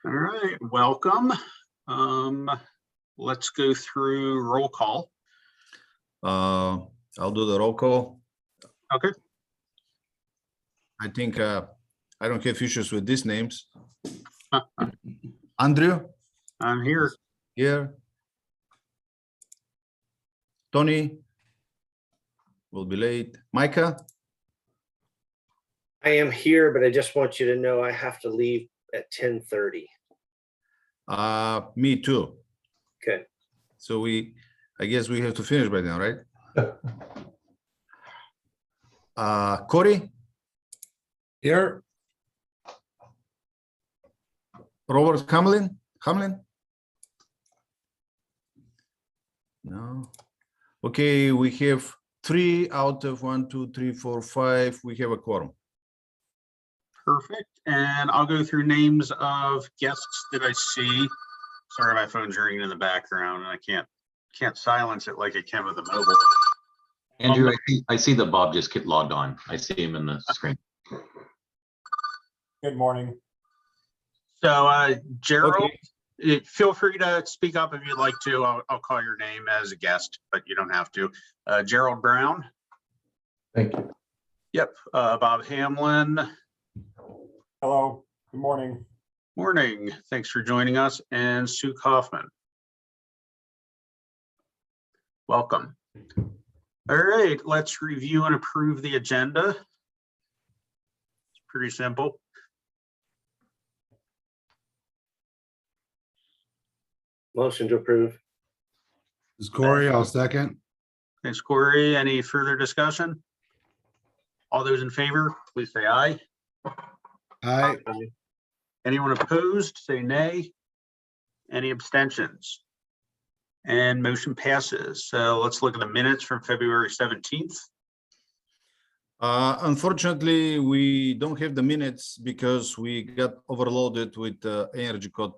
All right, welcome. Let's go through roll call. I'll do the roll call. Okay. I think I don't have issues with these names. Andrew? I'm here. Here. Tony? Will be late. Micah? I am here, but I just want you to know I have to leave at 10:30. Me too. Okay. So I guess we have to finish by now, right? Corey? Here. Robert Hamlin? No. Okay, we have 3 out of 1, 2, 3, 4, 5. We have a quorum. Perfect. And I'll go through names of guests that I see. Sorry, my phone's ringing in the background and I can't silence it like I can with the mobile. Andrew, I see that Bob just logged on. I see him in the screen. Good morning. So Gerald, Okay. feel free to speak up if you'd like to. I'll call your name as a guest, but you don't have to. Gerald Brown. Thank you. Yep. Bob Hamlin. Hello, good morning. Morning. Thanks for joining us. And Sue Kaufman. Welcome. All right, let's review and approve the agenda. It's pretty simple. Motion to approve. This is Corey, I'll second. Thanks, Corey. Any further discussion? All those in favor, please say aye. Aye. Anyone opposed, say nay. Any abstentions? And motion passes. So let's look at the minutes from February 17th. Unfortunately, we don't have the minutes because we got overloaded with energy code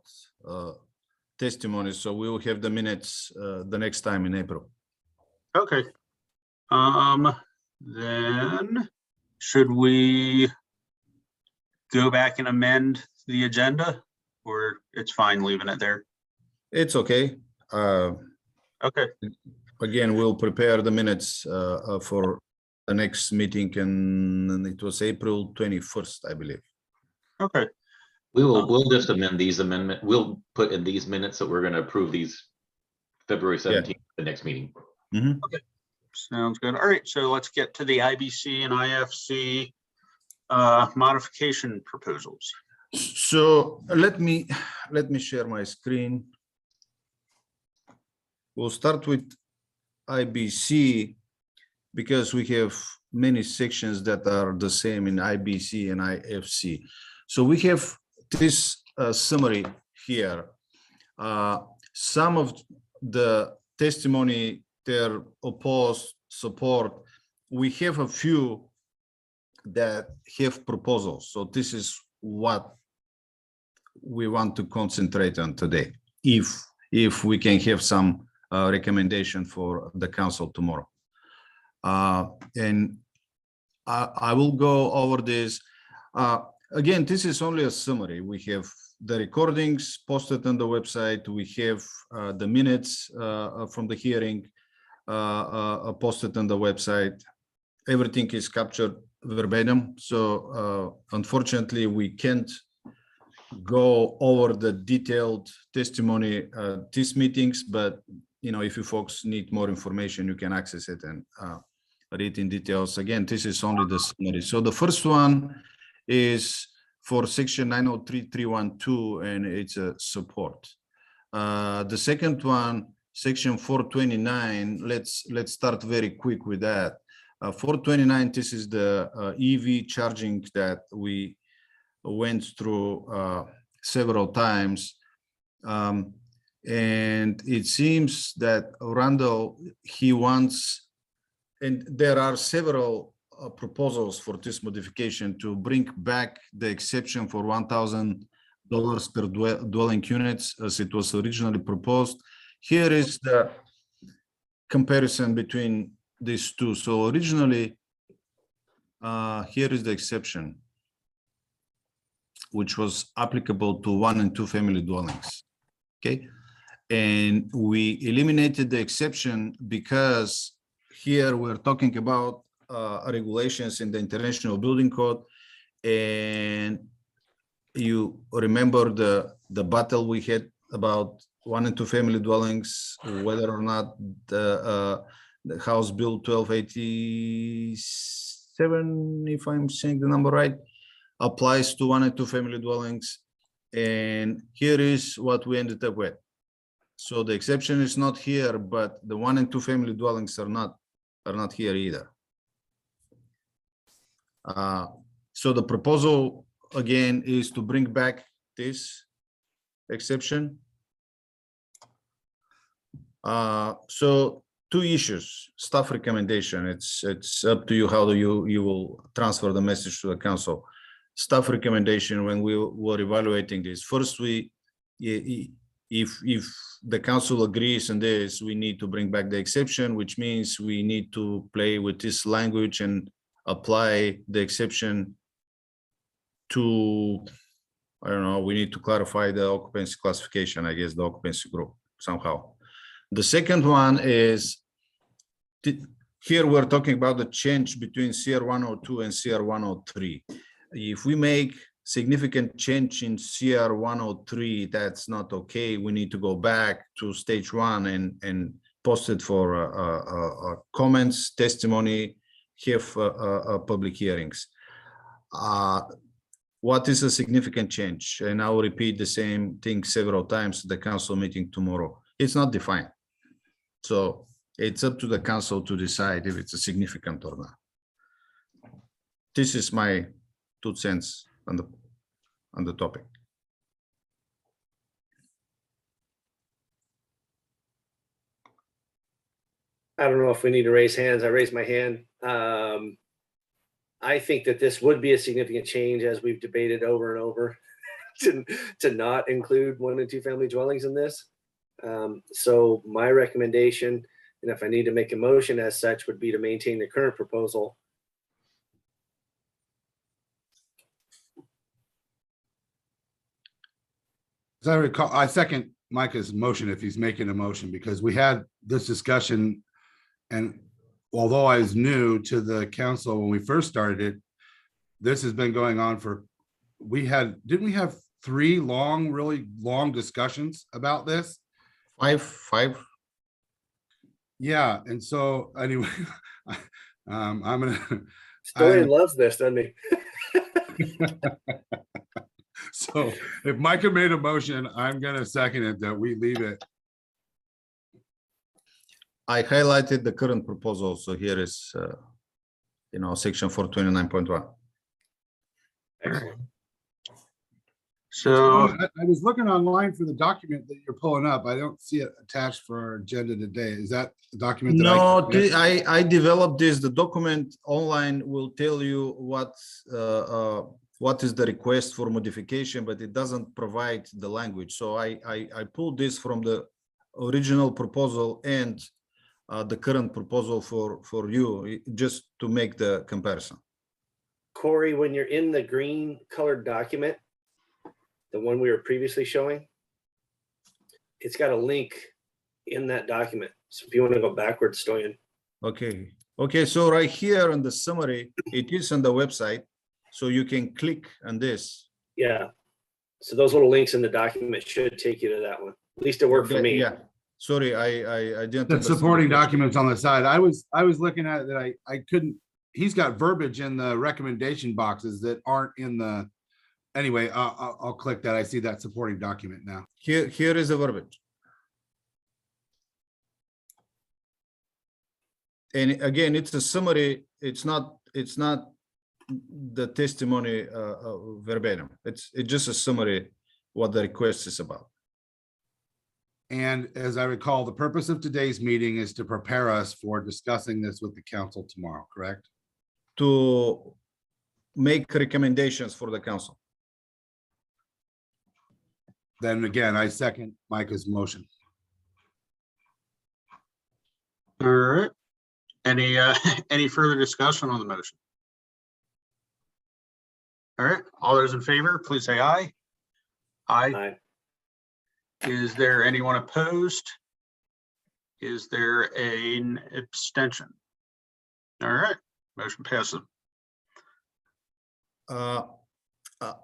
testimony. So we will have the minutes the next time in April. Okay. Then should we go back and amend the agenda, or it's fine leaving it there? It's okay. Okay. Again, we'll prepare the minutes for the next meeting, and it was April 21st, I believe. Okay. We'll just amend these amendment. We'll put in these minutes that we're going to approve these February 17th, the next meeting. Mm-hmm. Sounds good. All right, so let's get to the IBC and IFC modification proposals. So let me share my screen. We'll start with IBC because we have many sections that are the same in IBC and IFC. So we have this summary here. Some of the testimony, they're opposed, support. We have a few that have proposals. So this is what we want to concentrate on today, if we can have some recommendation for the council tomorrow. And I will go over this. Again, this is only a summary. We have the recordings posted on the website. We have the minutes from the hearing posted on the website. Everything is captured verbatim. So unfortunately, we can't go over the detailed testimony these meetings, but if you folks need more information, you can access it and read in details. Again, this is only the summary. So the first one is for section 903.312, and it's a support. The second one, section 429, let's start very quick with that. 429, this is the Eevee charging that we went through several times. And it seems that Randall, he wants, and there are several proposals for this modification to bring back the exception for $1,000 per dwelling units as it was originally proposed. Here is the comparison between these two. So originally, here is the exception. which was applicable to 1 and 2 family dwellings. Okay. And we eliminated the exception because here we're talking about regulations in the International Building Code. And you remember the battle we had about 1 and 2 family dwellings, whether or not the House Bill 1287, if I'm saying the number right, applies to 1 and 2 family dwellings. And here is what we ended up with. So the exception is not here, but the 1 and 2 family dwellings are not here either. So the proposal again is to bring back this exception. So 2 issues, staff recommendation. It's up to you how you will transfer the message to the council. Staff recommendation when we were evaluating this. First, if the council agrees on this, we need to bring back the exception, which means we need to play with this language and apply the exception to, I don't know, we need to clarify the occupancy classification, I guess, the occupancy group somehow. The second one is, here we're talking about the change between Cr102 and Cr103. If we make significant change in Cr103, that's not okay. We need to go back to stage 1 and post it for comments, testimony, have public hearings. What is a significant change? And I will repeat the same thing several times at the council meeting tomorrow. It's not defined. So it's up to the council to decide if it's a significant or not. This is my 2 cents on the topic. I don't know if we need to raise hands. I raised my hand. I think that this would be a significant change, as we've debated over and over, to not include 1 and 2 family dwellings in this. So my recommendation, and if I need to make a motion as such, would be to maintain the current proposal. As I recall, I second Micah's motion if he's making a motion, because we had this discussion, and although I was new to the council when we first started it, this has been going on for, didn't we have 3 really long discussions about this? Five. Yeah, and so anyway, I'm gonna. Storian loves this, doesn't he? So if Micah made a motion, I'm gonna second it that we leave it. I highlighted the current proposal, so here is, section 429.1. Excellent. So, I was looking online for the document that you're pulling up. I don't see it attached for our agenda today. Is that the document that No, I developed this. The document online will tell you what is the request for modification, but it doesn't provide the language. So I pulled this from the original proposal and the current proposal for you, just to make the comparison. Corey, when you're in the green colored document, the one we were previously showing, it's got a link in that document. So if you want to go backwards, Stoyan. Okay. So right here in the summary, it is on the website, so you can click on this. Yeah. So those little links in the document should take you to that one. At least it worked for me. Yeah. Sorry, I didn't. The understand supporting the question. documents on the side. I was looking at it that I couldn't. He's got verbiage in the recommendation boxes that aren't in the. Anyway, I'll click that. I see that supporting document now. Here is the verbiage. And again, it's a summary. It's not the testimony verbatim. It's just a summary what the request is about. And as I recall, the purpose of today's meeting is to prepare us for discussing this with the council tomorrow, correct? To make recommendations for the council. Then again, I second Micah's motion. all right. Any further discussion on the motion? All right, all those in favor, please say aye. Aye. Aye. Is there anyone opposed? Is there an abstention? All right, motion passes. I'll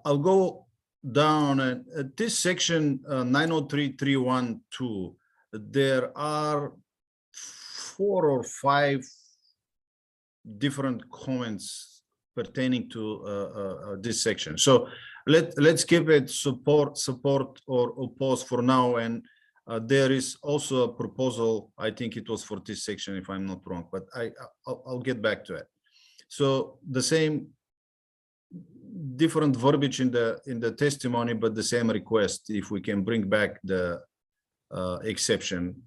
go down at this section 903.312. There are 4 or 5 different comments pertaining to this section. So let's keep it support or oppose for now. And there is also a proposal. I think it was for this section, if I'm not wrong, but I'll get back to it. So the same different verbiage in the testimony, but the same request. If we can bring back the exception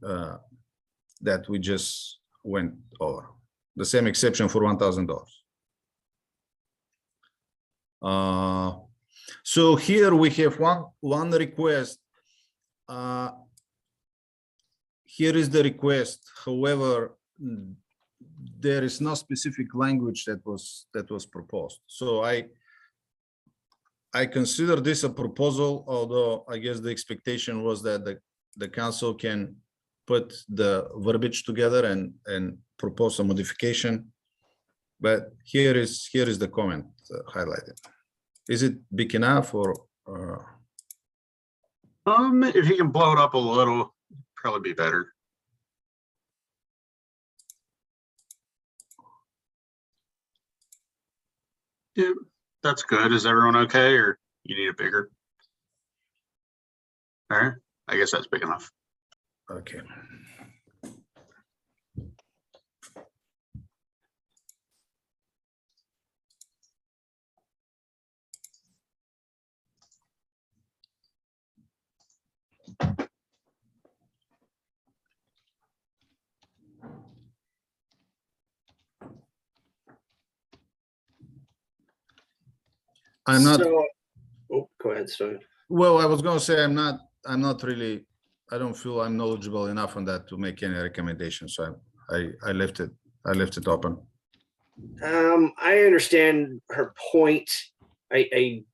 that we just went over, the same exception for $1,000. So here we have one request. Here is the request. However, there is no specific language that was proposed. So I consider this a proposal, although I guess the expectation was that the council can put the verbiage together and propose a modification. But here is the comment highlighted. Is it big enough or? If you can blow it up a little, probably be better. Yeah, that's good. Is everyone okay, or you need it bigger? All right, I guess that's big enough. Okay. I'm not. So, oh, go ahead, Stone. Well, I was going to say I'm not really. I don't feel I'm knowledgeable enough on that to make any recommendations. So I left it open. I understand her point. It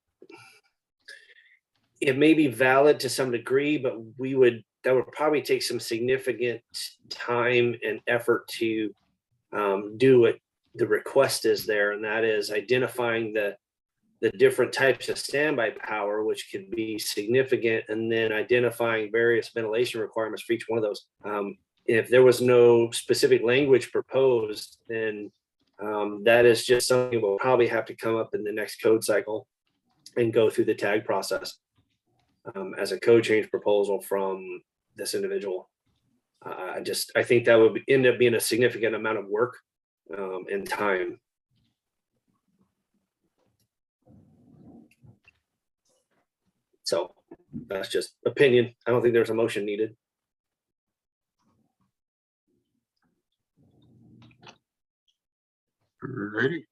may be valid to some degree, but that would probably take some significant time and effort to do what the request is there, and that is identifying the different types of standby power, which could be significant, and then identifying various ventilation requirements for each one of those. If there was no specific language proposed, then that is just something we'll probably have to come up in the next code cycle and go through the tag process as a code change proposal from this individual. I think that would end up being a significant amount of work and time. So that's just opinion. I don't think there's a motion needed. Ready?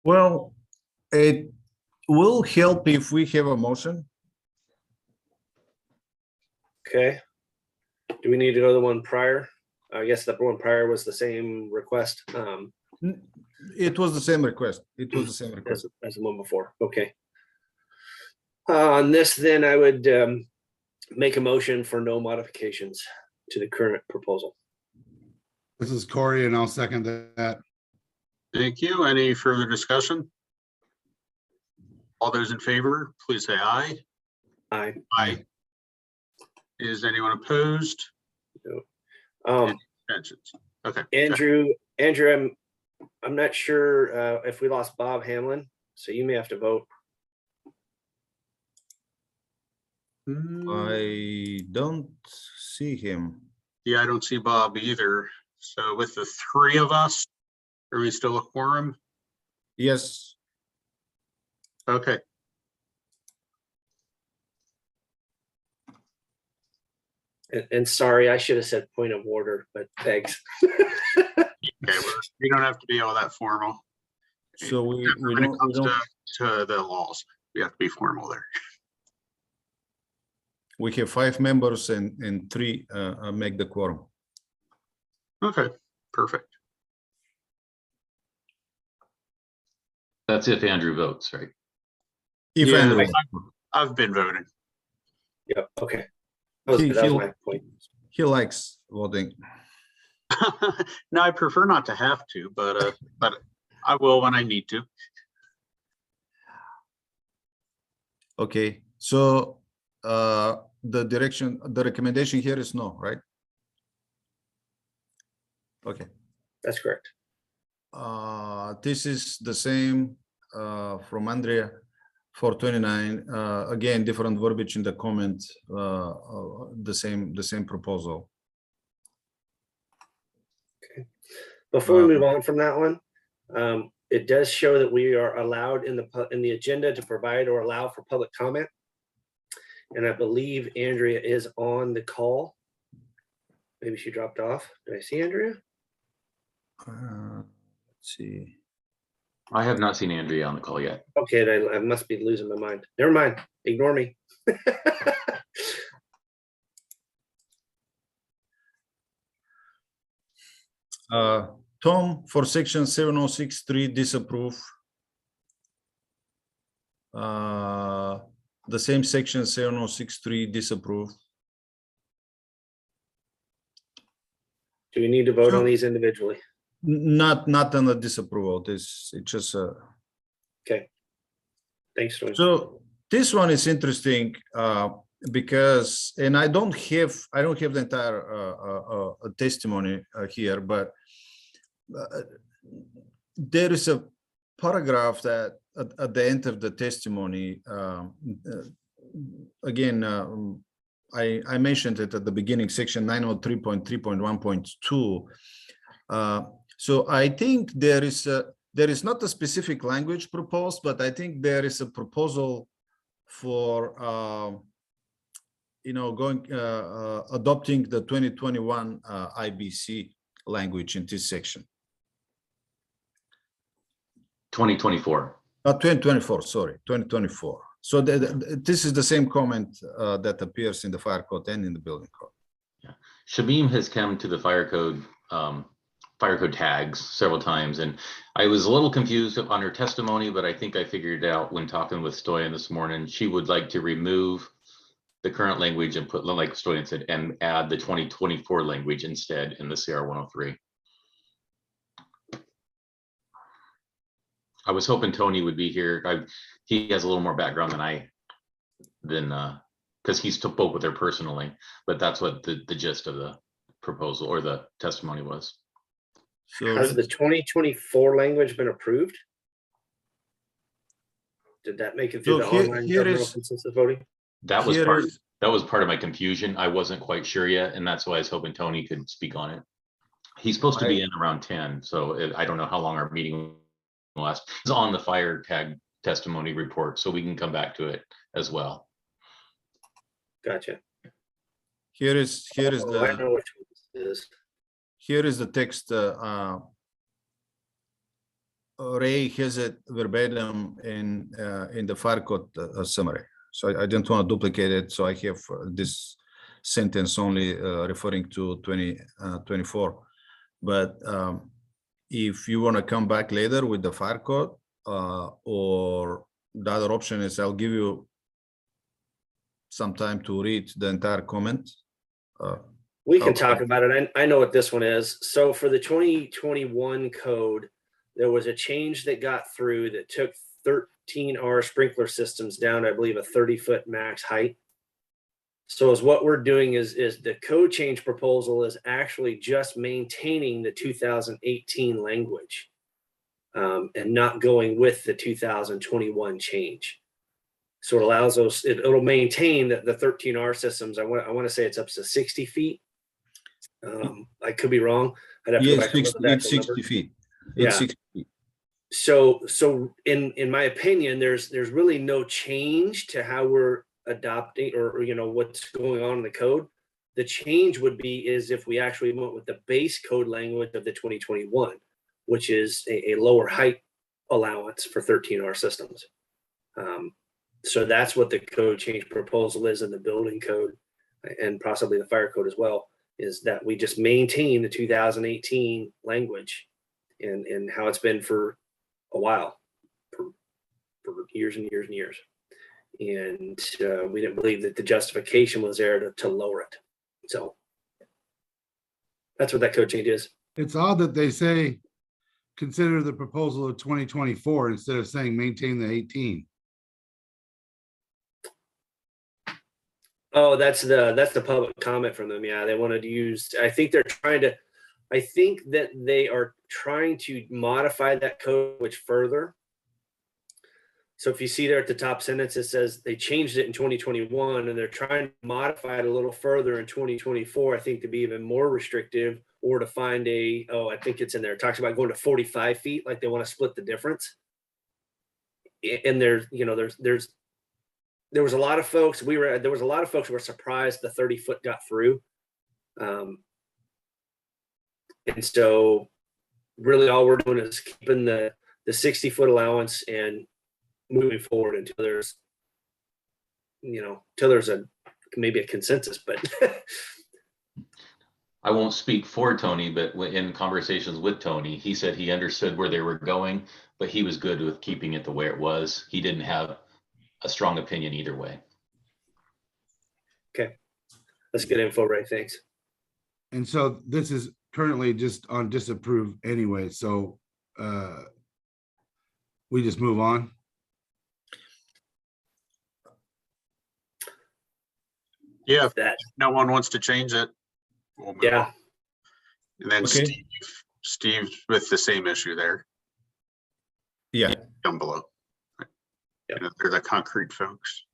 Well, it will help if we have a motion. Okay. Do we need to go to the one prior? I guess the one prior was the same request. It was the same request. It was the same request. As the one before. Okay. On this, then I would make a motion for no modifications to the current proposal. This is Corey, and I'll second that. Thank you. Any further discussion? All those in favor, please say aye. Aye. Aye. Is anyone opposed? Abstentions? Okay. Andrew, I'm not sure if we lost Bob Hamlin, so you may have to vote. I don't see him. Yeah, I don't see Bob either. So with the 3 of us, are we still a quorum? Yes. Okay. And sorry, I should have said point of order, but thanks. Okay, we don't have to be all that formal. So we When it don't. comes to the laws, we have to be formal there. We have 5 members and 3 make the quorum. Okay, perfect. That's if Andrew votes, right? If Yeah, Andrew, I've been voting. Yep, okay. That was He- my point. he likes voting. No, I prefer not to have to, but I will when I need to. Okay, so the recommendation here is no, right? Okay, That's correct. this is the same from Andrea for 29. Again, different verbiage in the comment, the same proposal. Before we move on from that one, it does show that we are allowed in the agenda to provide or allow for public comment. And I believe Andrea is on the call. Maybe she dropped off. Did I see Andrea? Let's see. I have not seen Andrea on the call yet. Okay, I must be losing my mind. Never mind. Ignore me. Tom, for section 706.3 disapprove. The same section 706.3 disapprove. Do we need to vote on Sure. these individually? Not on the disapproval. It's just Okay. Thanks, Tony. so this one is interesting because, and I don't have the entire testimony here, but there is a paragraph that at the end of the testimony, again, I mentioned it at the beginning, section 903.3.1.2. So I think there is not a specific language proposed, but I think there is a proposal for adopting the 2021 IBC language in this section. 2024. 2024, sorry, 2024. So this is the same comment that appears in the fire code and in the building code. Shamim has come to the fire code tags several times, and I was a little confused on her testimony, but I think I figured out when talking with Stoyan this morning, she would like to remove the current language and put, like Stoyan said, and add the 2024 language instead in the Cr103. I was hoping Tony would be here. He has a little more background than because he's spoke with her personally, but that's what the gist of the proposal or the testimony was. So Has the 2024 language been approved? Did that make it through So the here- online here governmental is- consensus voting? That was Here part is- of my confusion. I wasn't quite sure yet, and that's why I was hoping Tony could speak on it. He's supposed to be in around 10, so I don't know how long our meeting will last. It's on the fire tag testimony report, so we can come back to it as well. Gotcha. here is Oh, I the know which one this is. here is the text. Ray has it verbatim in the fire code summary. So I didn't want to duplicate it. So I have this sentence only referring to 2024. But if you want to come back later with the fire code, or the other option is I'll give you some time to read the entire comment. We can Okay. talk about it. I know what this one is. So for the 2021 code, there was a change that got through that took 13R sprinkler systems down, I believe, a 30-foot max height. So as what we're doing is the code change proposal is actually just maintaining the 2018 language and not going with the 2021 change. So it allows those, it'll maintain the 13R systems. I want to say it's up to 60 feet. I could be wrong. I'd have to go Yes, back and look at the it's actual 60 number. feet. Yeah. It's 60 feet. So in my opinion, there's really no change to how we're adopting or what's going on in the code. The change would be is if we actually went with the base code language of the 2021, which is a lower height allowance for 13R systems. So that's what the code change proposal is in the building code and possibly the fire code as well, is that we just maintain the 2018 language and how it's been for a while, for years and years and years. And we didn't believe that the justification was there to lower it. So that's what that code change is. It's odd that they say, consider the proposal of 2024 instead of saying maintain the 18. Oh, that's the public comment from them. Yeah, they wanted to use, I think that they are trying to modify that code much further. So if you see there at the top sentence, it says they changed it in 2021 and they're trying to modify it a little further in 2024, I think, to be even more restrictive, or to find I think it's in there. It talks about going to 45 feet, like they want to split the difference. And there was a lot of folks, there was a lot of folks who were surprised the 30-foot got through. And so really all we're doing is keeping the 60-foot allowance and moving forward until there's maybe a consensus, but I won't speak for Tony, but in conversations with Tony, he said he understood where they were going, but he was good with keeping it the way it was. He didn't have a strong opinion either way. okay. That's good info, Ray. Thanks. And so this is currently just on disapprove anyway, so we just move on. Yeah, if That, no one wants to change it, we'll move yeah. on. And then Okay. Steve with the same issue there Yeah, down below. Yep. They're the concrete folks.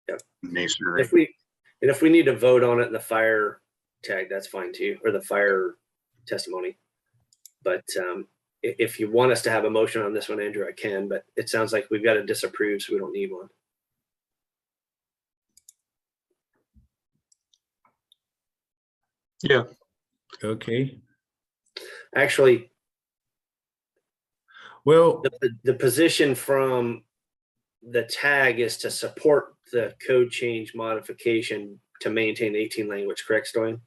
Yep. Masonry. If we need to vote on it in the fire tag, that's fine too, or the fire testimony. But if you want us to have a motion on this one, Andrew, I can, but it sounds like we've got to disapprove, so we don't need one. Yeah, okay. Actually, Well, the position from the tag is to support the code change modification to maintain 18 language, correct, Stoyan?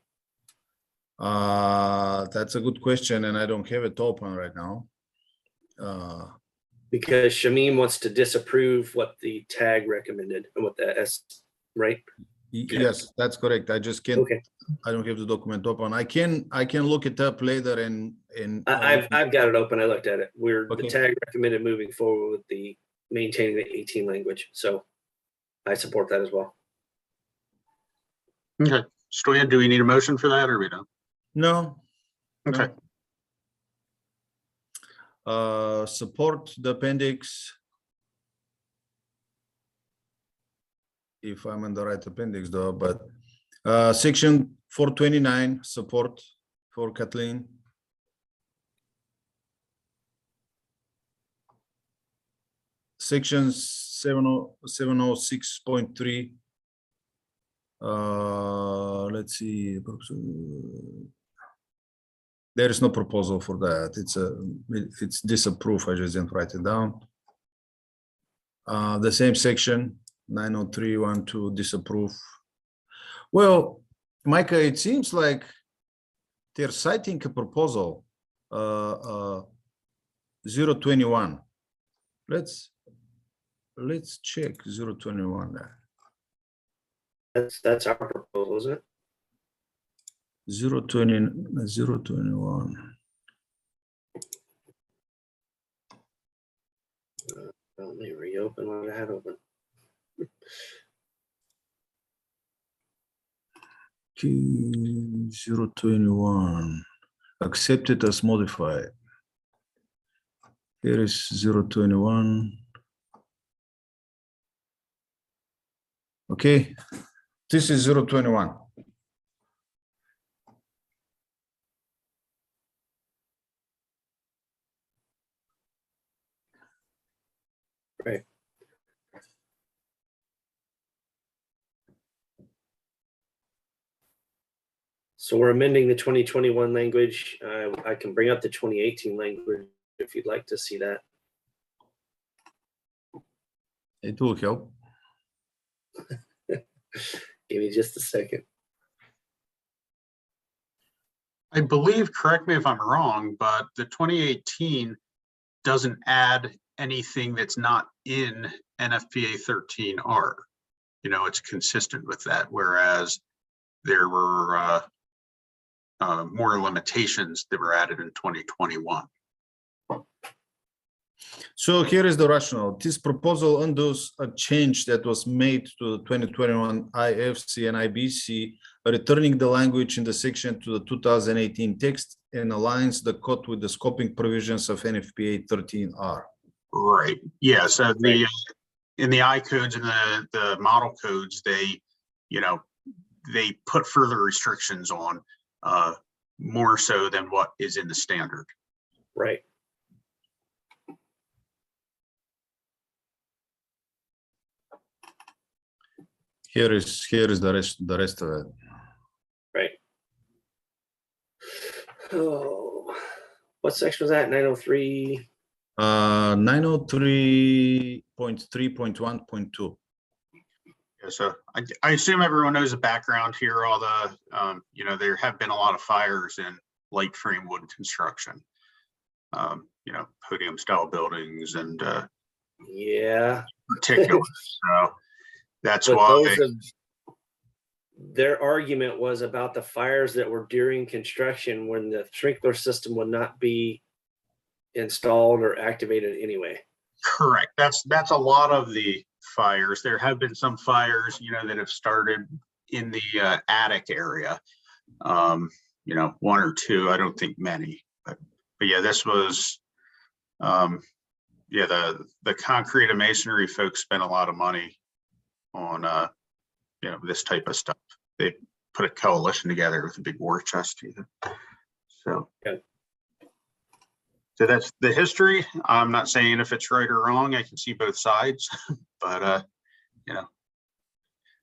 that's a good question, and I don't have it open right now. Because Shamim wants to disapprove what the tag recommended and what the right? Yes, that's correct. I just can't. Okay, I don't have the document open. I can look it up later and. I've got it open. I looked at it. The Okay. tag recommended moving forward with the maintaining the 18 language. So I support that as well. okay. Stoyan, do we need a motion for that or we don't? No. Okay. No. Support the appendix. If I'm in the right appendix though, but section 429 support for Kathleen. Section 706.3. Let's see. There is no proposal for that. It's disapprove. I just didn't write it down. The same section 903.1.2 disapprove. Well, Micah, it seems like they're citing a proposal 021. Let's check 021 there. That's our proposal, isn't it? 021. Let me reopen what I had open. Okay, 021 accepted as modified. Here is 021. Okay, this is 021. Right. So we're amending the 2021 language. I can bring up the 2018 language if you'd like to see that. It will help. Give me just a second. I believe, correct me if I'm wrong, but the 2018 doesn't add anything that's not in NFPA 13R. You know, it's consistent with that, whereas there were more limitations that were added in 2021. So here is the rationale. This proposal undoes a change that was made to the 2021 IFC and IBC, returning the language in the section to the 2018 text and aligns the code with the scoping provisions of NFPA 13R. Right. Yeah. So the in the I codes and the model codes, they, you know, they put further restrictions on more so than what is in the standard. Right. Here is the rest of it. Right. Oh, what section was that? 903. 903.3.1.2. Yeah, so I assume everyone knows the background here. All the, you know, there have been a lot of fires in light frame wood construction. You know, podium style buildings and Yeah. particular. So that's But why. their argument was about the fires that were during construction when the sprinkler system would not be installed or activated anyway. Correct. That's a lot of the fires. There have been some fires, you know, that have started in the attic area. You know, one or two. I don't think many, but yeah, this was. Yeah, the concrete and masonry folks spent a lot of money on you know, this type of stuff. They put a coalition together with a big war chest even. So Okay. So that's the history. I'm not saying if it's right or wrong. I can see both sides, but you know.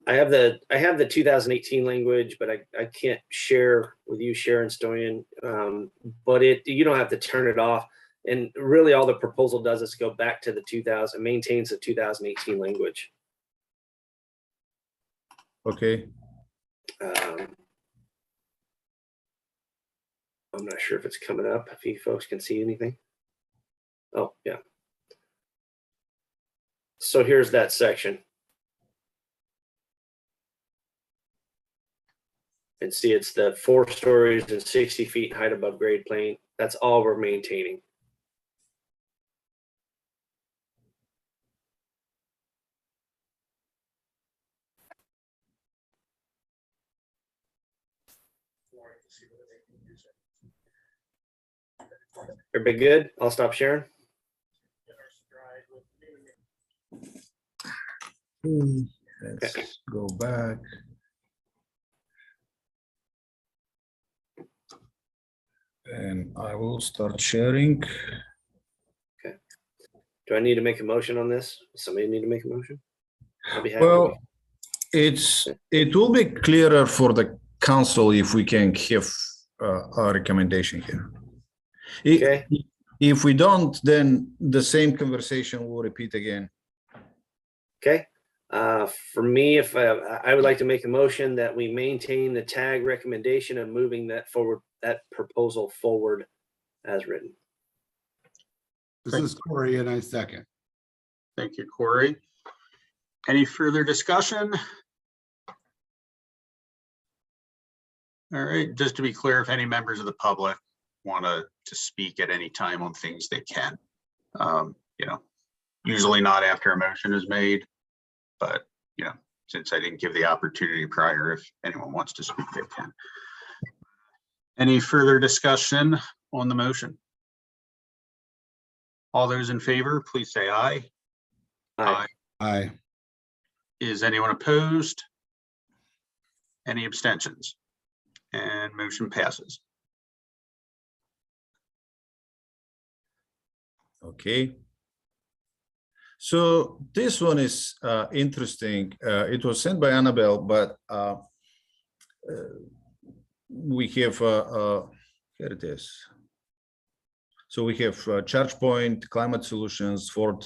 I have the 2018 language, but I can't share with you, Sharon Stoyan. But you don't have to turn it off. And really all the proposal does is go back to the 2000, maintains the 2018 language. Okay. I'm not sure if it's coming up, if you folks can see anything. Oh, yeah. So here's that section. And see, it's the 4 stories and 60 feet height above grade plane. That's all we're maintaining. Everybody good? I'll stop sharing. Let's go back. And I will start sharing. Okay. Do I need to make a motion on this? Does somebody need to make a motion? I'll be happy. Well, it will be clearer for the council if we can have a recommendation here. Okay. If we don't, then the same conversation will repeat again. Okay. For me, if I would like to make a motion that we maintain the tag recommendation of moving that forward, that proposal forward as written. This is Corey and I second. Thank you, Corey. Any further discussion? All right, just to be clear, if any members of the public want to speak at any time on things, they can. You know, usually not after a motion is made, but you know, since I didn't give the opportunity prior, if anyone wants to speak, they can. Any further discussion on the motion? All those in favor, please say aye. Aye. Aye. Is anyone opposed? Any abstentions? And motion passes. Okay. So this one is interesting. It was sent by Annabelle, but we have here it is. So we have ChargePoint, Climate Solutions, Ford,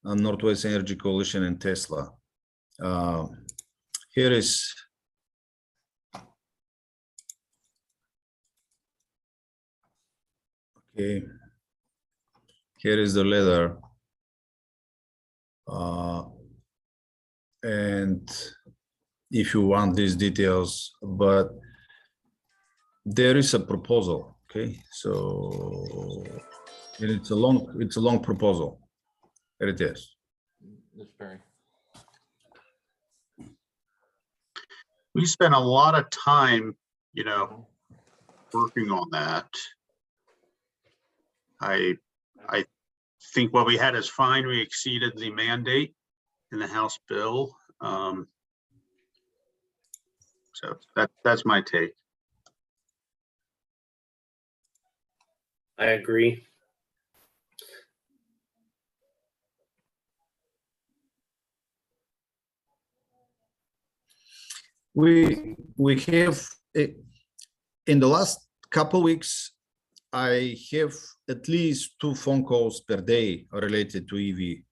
Northwest Energy Coalition, and Tesla. Here is okay. Here is the letter. And if you want these details, but there is a proposal, okay? So and it's a long proposal. There it is. Mr. Perry. We spent a lot of time, you know, working on that. I think what we had is fine. We exceeded the mandate in the House bill. So that's my take. I agree. We have in the last couple weeks, I have at least 2 phone calls per day related to Eevee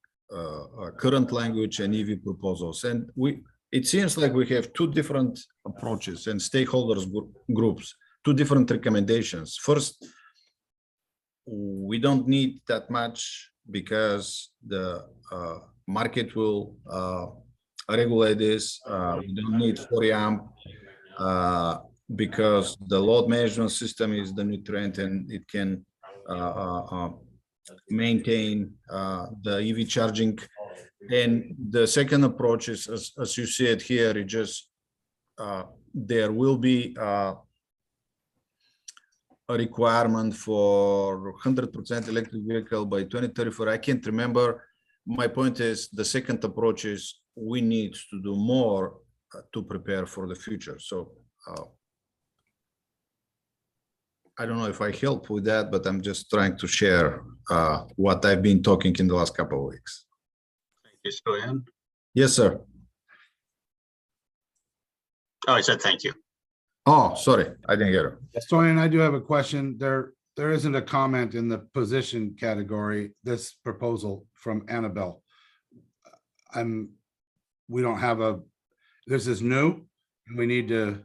current language and Eevee proposals, and it seems like we have 2 different approaches and stakeholders groups, 2 different recommendations. First, we don't need that much because the market will regulate this. We don't need 40 amp because the load management system is the new trend and it can maintain the Eevee charging. And the second approach is, as you see it here, it just there will be a requirement for 100% electric vehicle by 2034. I can't remember. My point is the second approach is we need to do more to prepare for the future. So I don't know if I help with that, but I'm just trying to share what I've been talking in the last couple of weeks. Thank you, Stoyan. Yes, sir. Oh, I said thank you. Oh, sorry, I didn't hear it. Stoyan, I do have a question. There isn't a comment in the position category, this proposal from Annabelle. We don't have this is new and we need to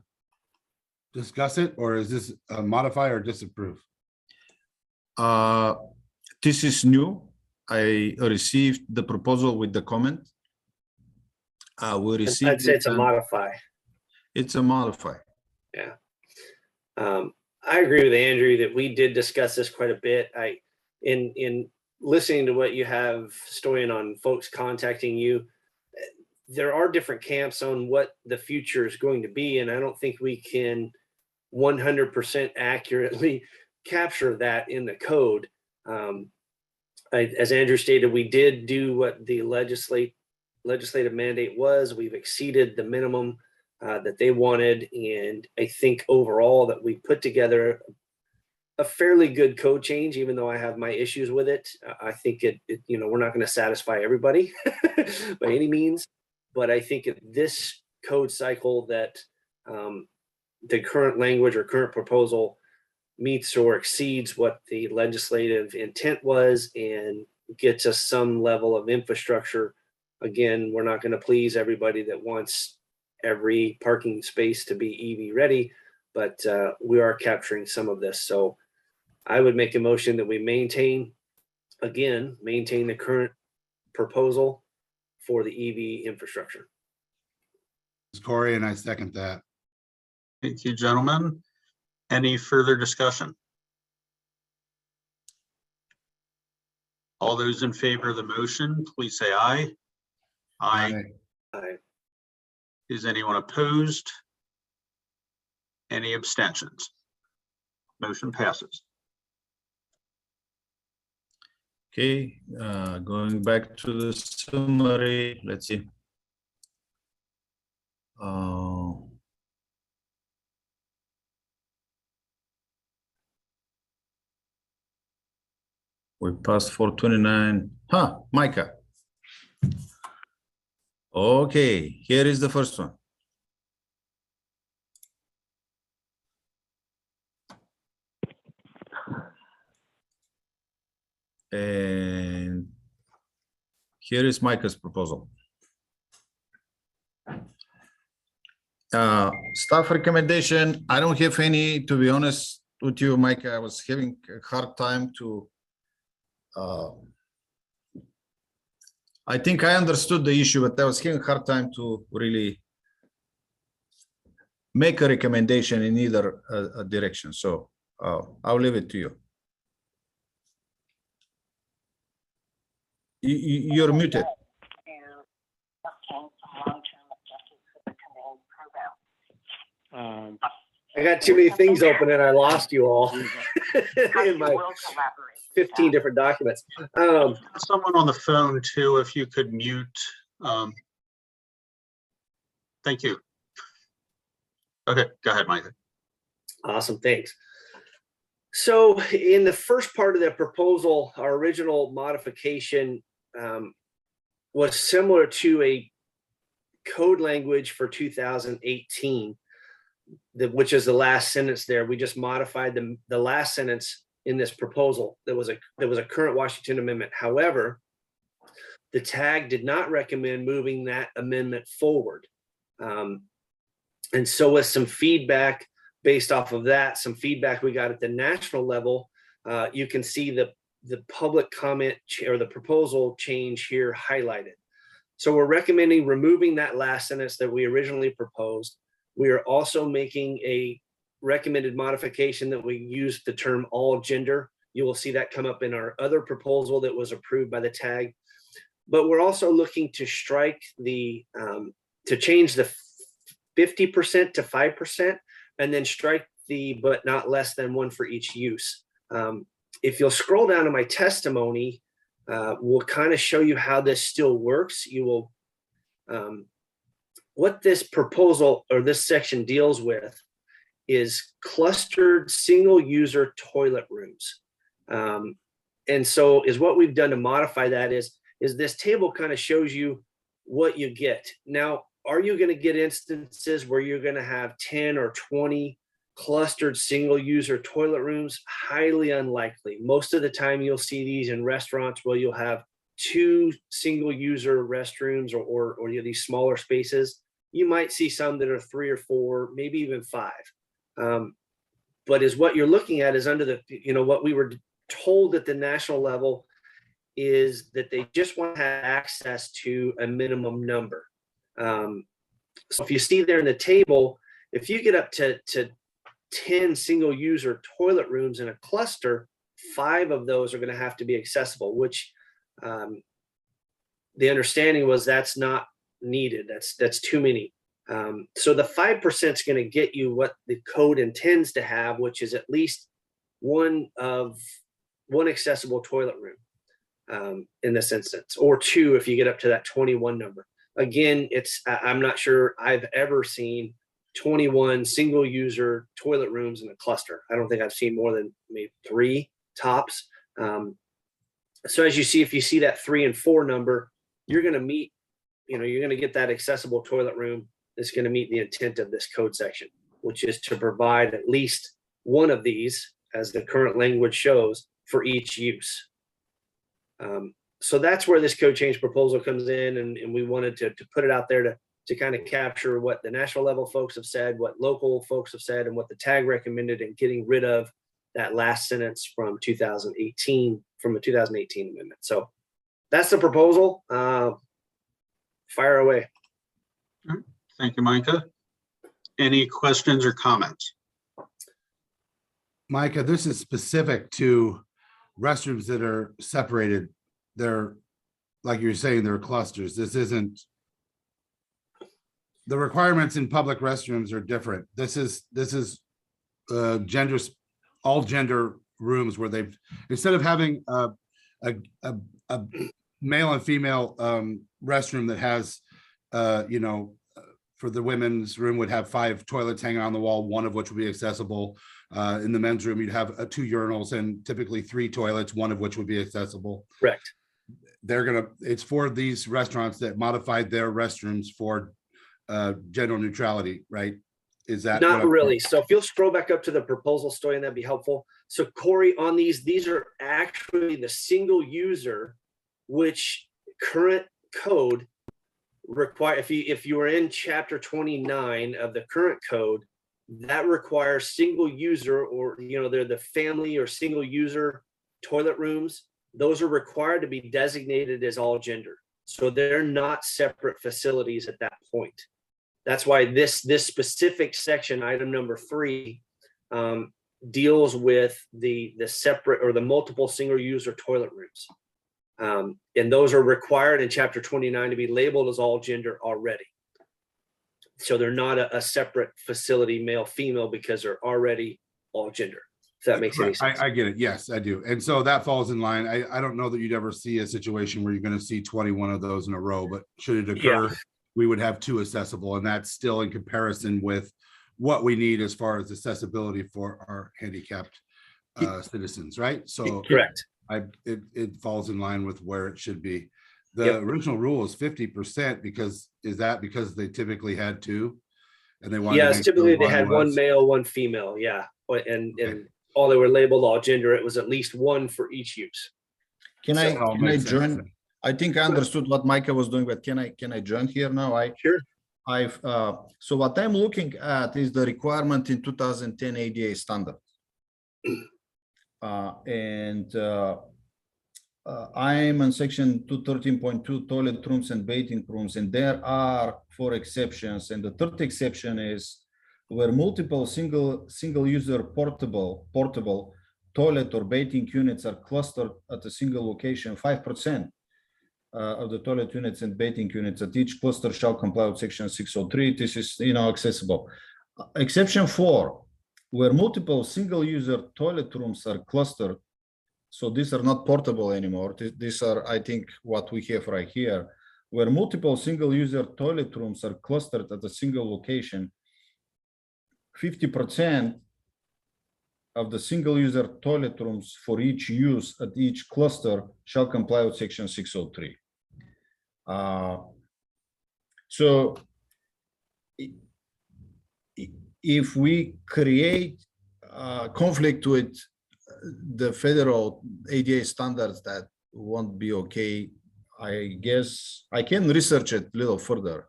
discuss it, or is this a modify or disapprove? This is new. I received the proposal with the comment. We received. I'd say it's a modify. It's a modify. Yeah. I agree with Andrew that we did discuss this quite a bit. In listening to what you have, Stoyan, on folks contacting you, there are different camps on what the future is going to be, and I don't think we can 100% accurately capture that in the code. As Andrew stated, we did do what the legislative mandate was. We've exceeded the minimum that they wanted, and I think overall that we put together a fairly good code change, even though I have my issues with it. I think it we're not going to satisfy everybody by any means, but I think this code cycle that the current language or current proposal meets or exceeds what the legislative intent was and gets us some level of infrastructure. Again, we're not going to please everybody that wants every parking space to be Eevee ready, but we are capturing some of this. So I would make a motion that we maintain the current proposal for the Eevee infrastructure. It's Corey, and I second that. Thank you, gentlemen. Any further discussion? All those in favor of the motion, please say aye. Aye. Aye. Is anyone opposed? Any abstentions? Motion passes. Okay, going back to the summary, let's see. We passed 429. Huh, Micah. Okay, here is the first one. And here is Micah's proposal. Staff recommendation, I don't have any, to be honest with you, Micah. I was having a hard time to I think I understood the issue, but I was having a hard time to really make a recommendation in either direction. So I'll leave it to you. You're muted. I got too many things open and I lost you all in my 15 different documents. Someone on the phone too, if you could mute. Thank you. Okay, go ahead, Micah. Awesome, thanks. So in the first part of the proposal, our original modification was similar to a code language for 2018, which is the last sentence there. We just modified the last sentence in this proposal. There was a current Washington amendment. However, the tag did not recommend moving that amendment forward. And so with some feedback based off of that, some feedback we got at the national level, you can see the public comment or the proposal change here highlighted. So we're recommending removing that last sentence that we originally proposed. We are also making a recommended modification that we use the term all gender. You will see that come up in our other proposal that was approved by the tag. But we're also looking to strike to change the 50% to 5%, and then strike the but not less than one for each use. If you'll scroll down to my testimony, we'll kind of show you how this still works. You will, what this proposal or this section deals with is clustered single user toilet rooms. And so is what we've done to modify that is this table kind of shows you what you get. Now, are you going to get instances where you're going to have 10 or 20 clustered single user toilet rooms? Highly unlikely. Most of the time you'll see these in restaurants where you'll have 2 single user restrooms or these smaller spaces. You might see some that are 3 or 4, maybe even 5. But is what you're looking at is under the, what we were told at the national level is that they just want to have access to a minimum number. So if you see there in the table, if you get up to 10 single user toilet rooms in a cluster, 5 of those are going to have to be accessible, which the understanding was that's not needed. That's too many. So the 5% is going to get you what the code intends to have, which is at least one accessible toilet room in this instance, or 2 if you get up to that 21 number. Again, I'm not sure I've ever seen 21 single user toilet rooms in a cluster. I don't think I've seen more than maybe 3 tops. So as you see, if you see that 3 and 4 number, you're going to meet, you're going to get that accessible toilet room that's going to meet the intent of this code section, which is to provide at least one of these, as the current language shows, for each use. So that's where this code change proposal comes in, and we wanted to put it out there to kind of capture what the national level folks have said, what local folks have said, and what the tag recommended in getting rid of that last sentence from 2018, from the 2018 amendment. So that's the proposal. Fire away. Thank you, Micah. Any questions or comments? Micah, this is specific to restrooms that are separated. They're, like you're saying, they're clusters. This isn't, the requirements in public restrooms are different. This is all gender rooms where they've, instead of having a male and female restroom that has, for the women's room would have 5 toilets hanging on the wall, one of which would be accessible. In the men's room, you'd have 2 urinals and typically 3 toilets, one of which would be accessible. Correct. It's for these restaurants that modified their restrooms for gender neutrality, right? Is that not really? So if you'll scroll back up to the proposal story, and that'd be helpful. So Corey, on these are actually the single user, which current code require, if you are in chapter 29 of the current code, that requires single user, or they're the family or single user toilet rooms. those are required to be designated as all gender. So they're not separate facilities at that point. That's why this specific section, item number 3, deals with the separate or the multiple single use or toilet rooms. And those are required in chapter 29 to be labeled as all gender already. So they're not a separate facility, male, female, because they're already all gender. If that makes any sense. I get it. Yes, I do. And so that falls in line. I don't know that you'd ever see a situation where you're going to see 21 of those in a row, but should it occur, we would have 2 accessible, and that's still in comparison with what we need as far as accessibility for our handicapped citizens, right? So Correct. it falls in line with where it should be. The original rule is 50% because they typically had 2? And they wanted to Yes, make sure typically they had one was- male, one female. Yeah. And Okay. all they were labeled all gender. It was at least 1 for each use. Can I, So it all can I makes sense join? then. I think I understood what Micah was doing, but can I join here now? Sure. So what I'm looking at is the requirement in 2010 ADA standard. I'm on section 213.2 toilet rooms and bathing rooms, and there are 4 exceptions. And the 3rd exception is where multiple single user portable toilet or bathing units are clustered at a single location. 5% of the toilet units and bathing units at each cluster shall comply with section 603. This is accessible. Exception 4, where multiple single user toilet rooms are clustered. So these are not portable anymore. These are, I think, what we have right here, where multiple single user toilet rooms are clustered at a single location. 50% of the single user toilet rooms for each use at each cluster shall comply with section 603. So if we create conflict with the federal ADA standards, that won't be okay. I guess I can research it a little further.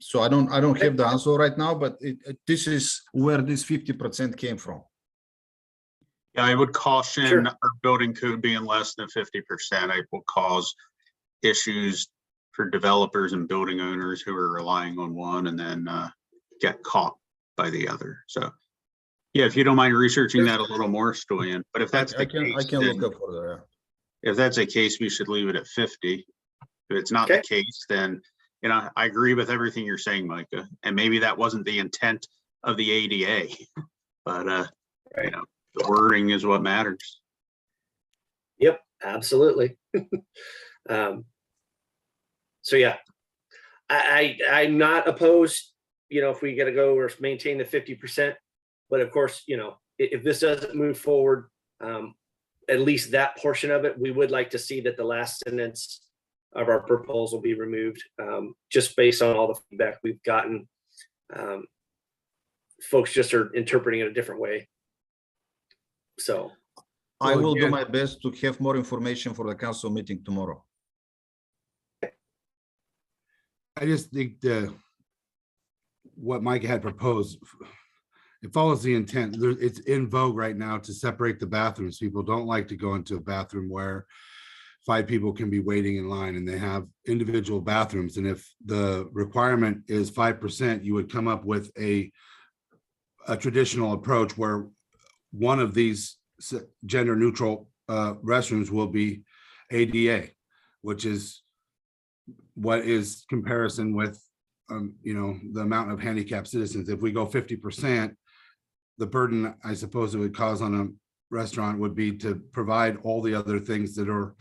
So I don't have the answer right now, but this is where this 50% came from. Yeah, I would caution Sure. our building code being less than 50%. It will cause issues for developers and building owners who are relying on one and then get caught by the other. So yeah, if you don't mind researching that a little more, Stoyan, but if that's the I case, can then look up further. if that's the case, we should leave it at 50. If it's not the case, then, I agree with everything you're saying, Micah, and maybe that wasn't the intent of the ADA, but the wording is what matters. Yep, absolutely. So yeah, I'm not opposed, if we gotta go or maintain the 50%, but of course, if this doesn't move forward, at least that portion of it, we would like to see that the last sentence of our proposal be removed, just based on all the feedback we've gotten. Folks just are interpreting it a different way. So I will do my best to have more information for the council meeting tomorrow. I just think what Mike had proposed, it follows the intent. It's in vogue right now to separate the bathrooms. People don't like to go into a bathroom where 5 people can be waiting in line and they have individual bathrooms. And if the requirement is 5%, you would come up with a traditional approach where one of these gender neutral restrooms will be ADA, which is what is comparison with the amount of handicapped citizens. If we go 50%, the burden I suppose it would cause on a restaurant would be to provide all the other things that are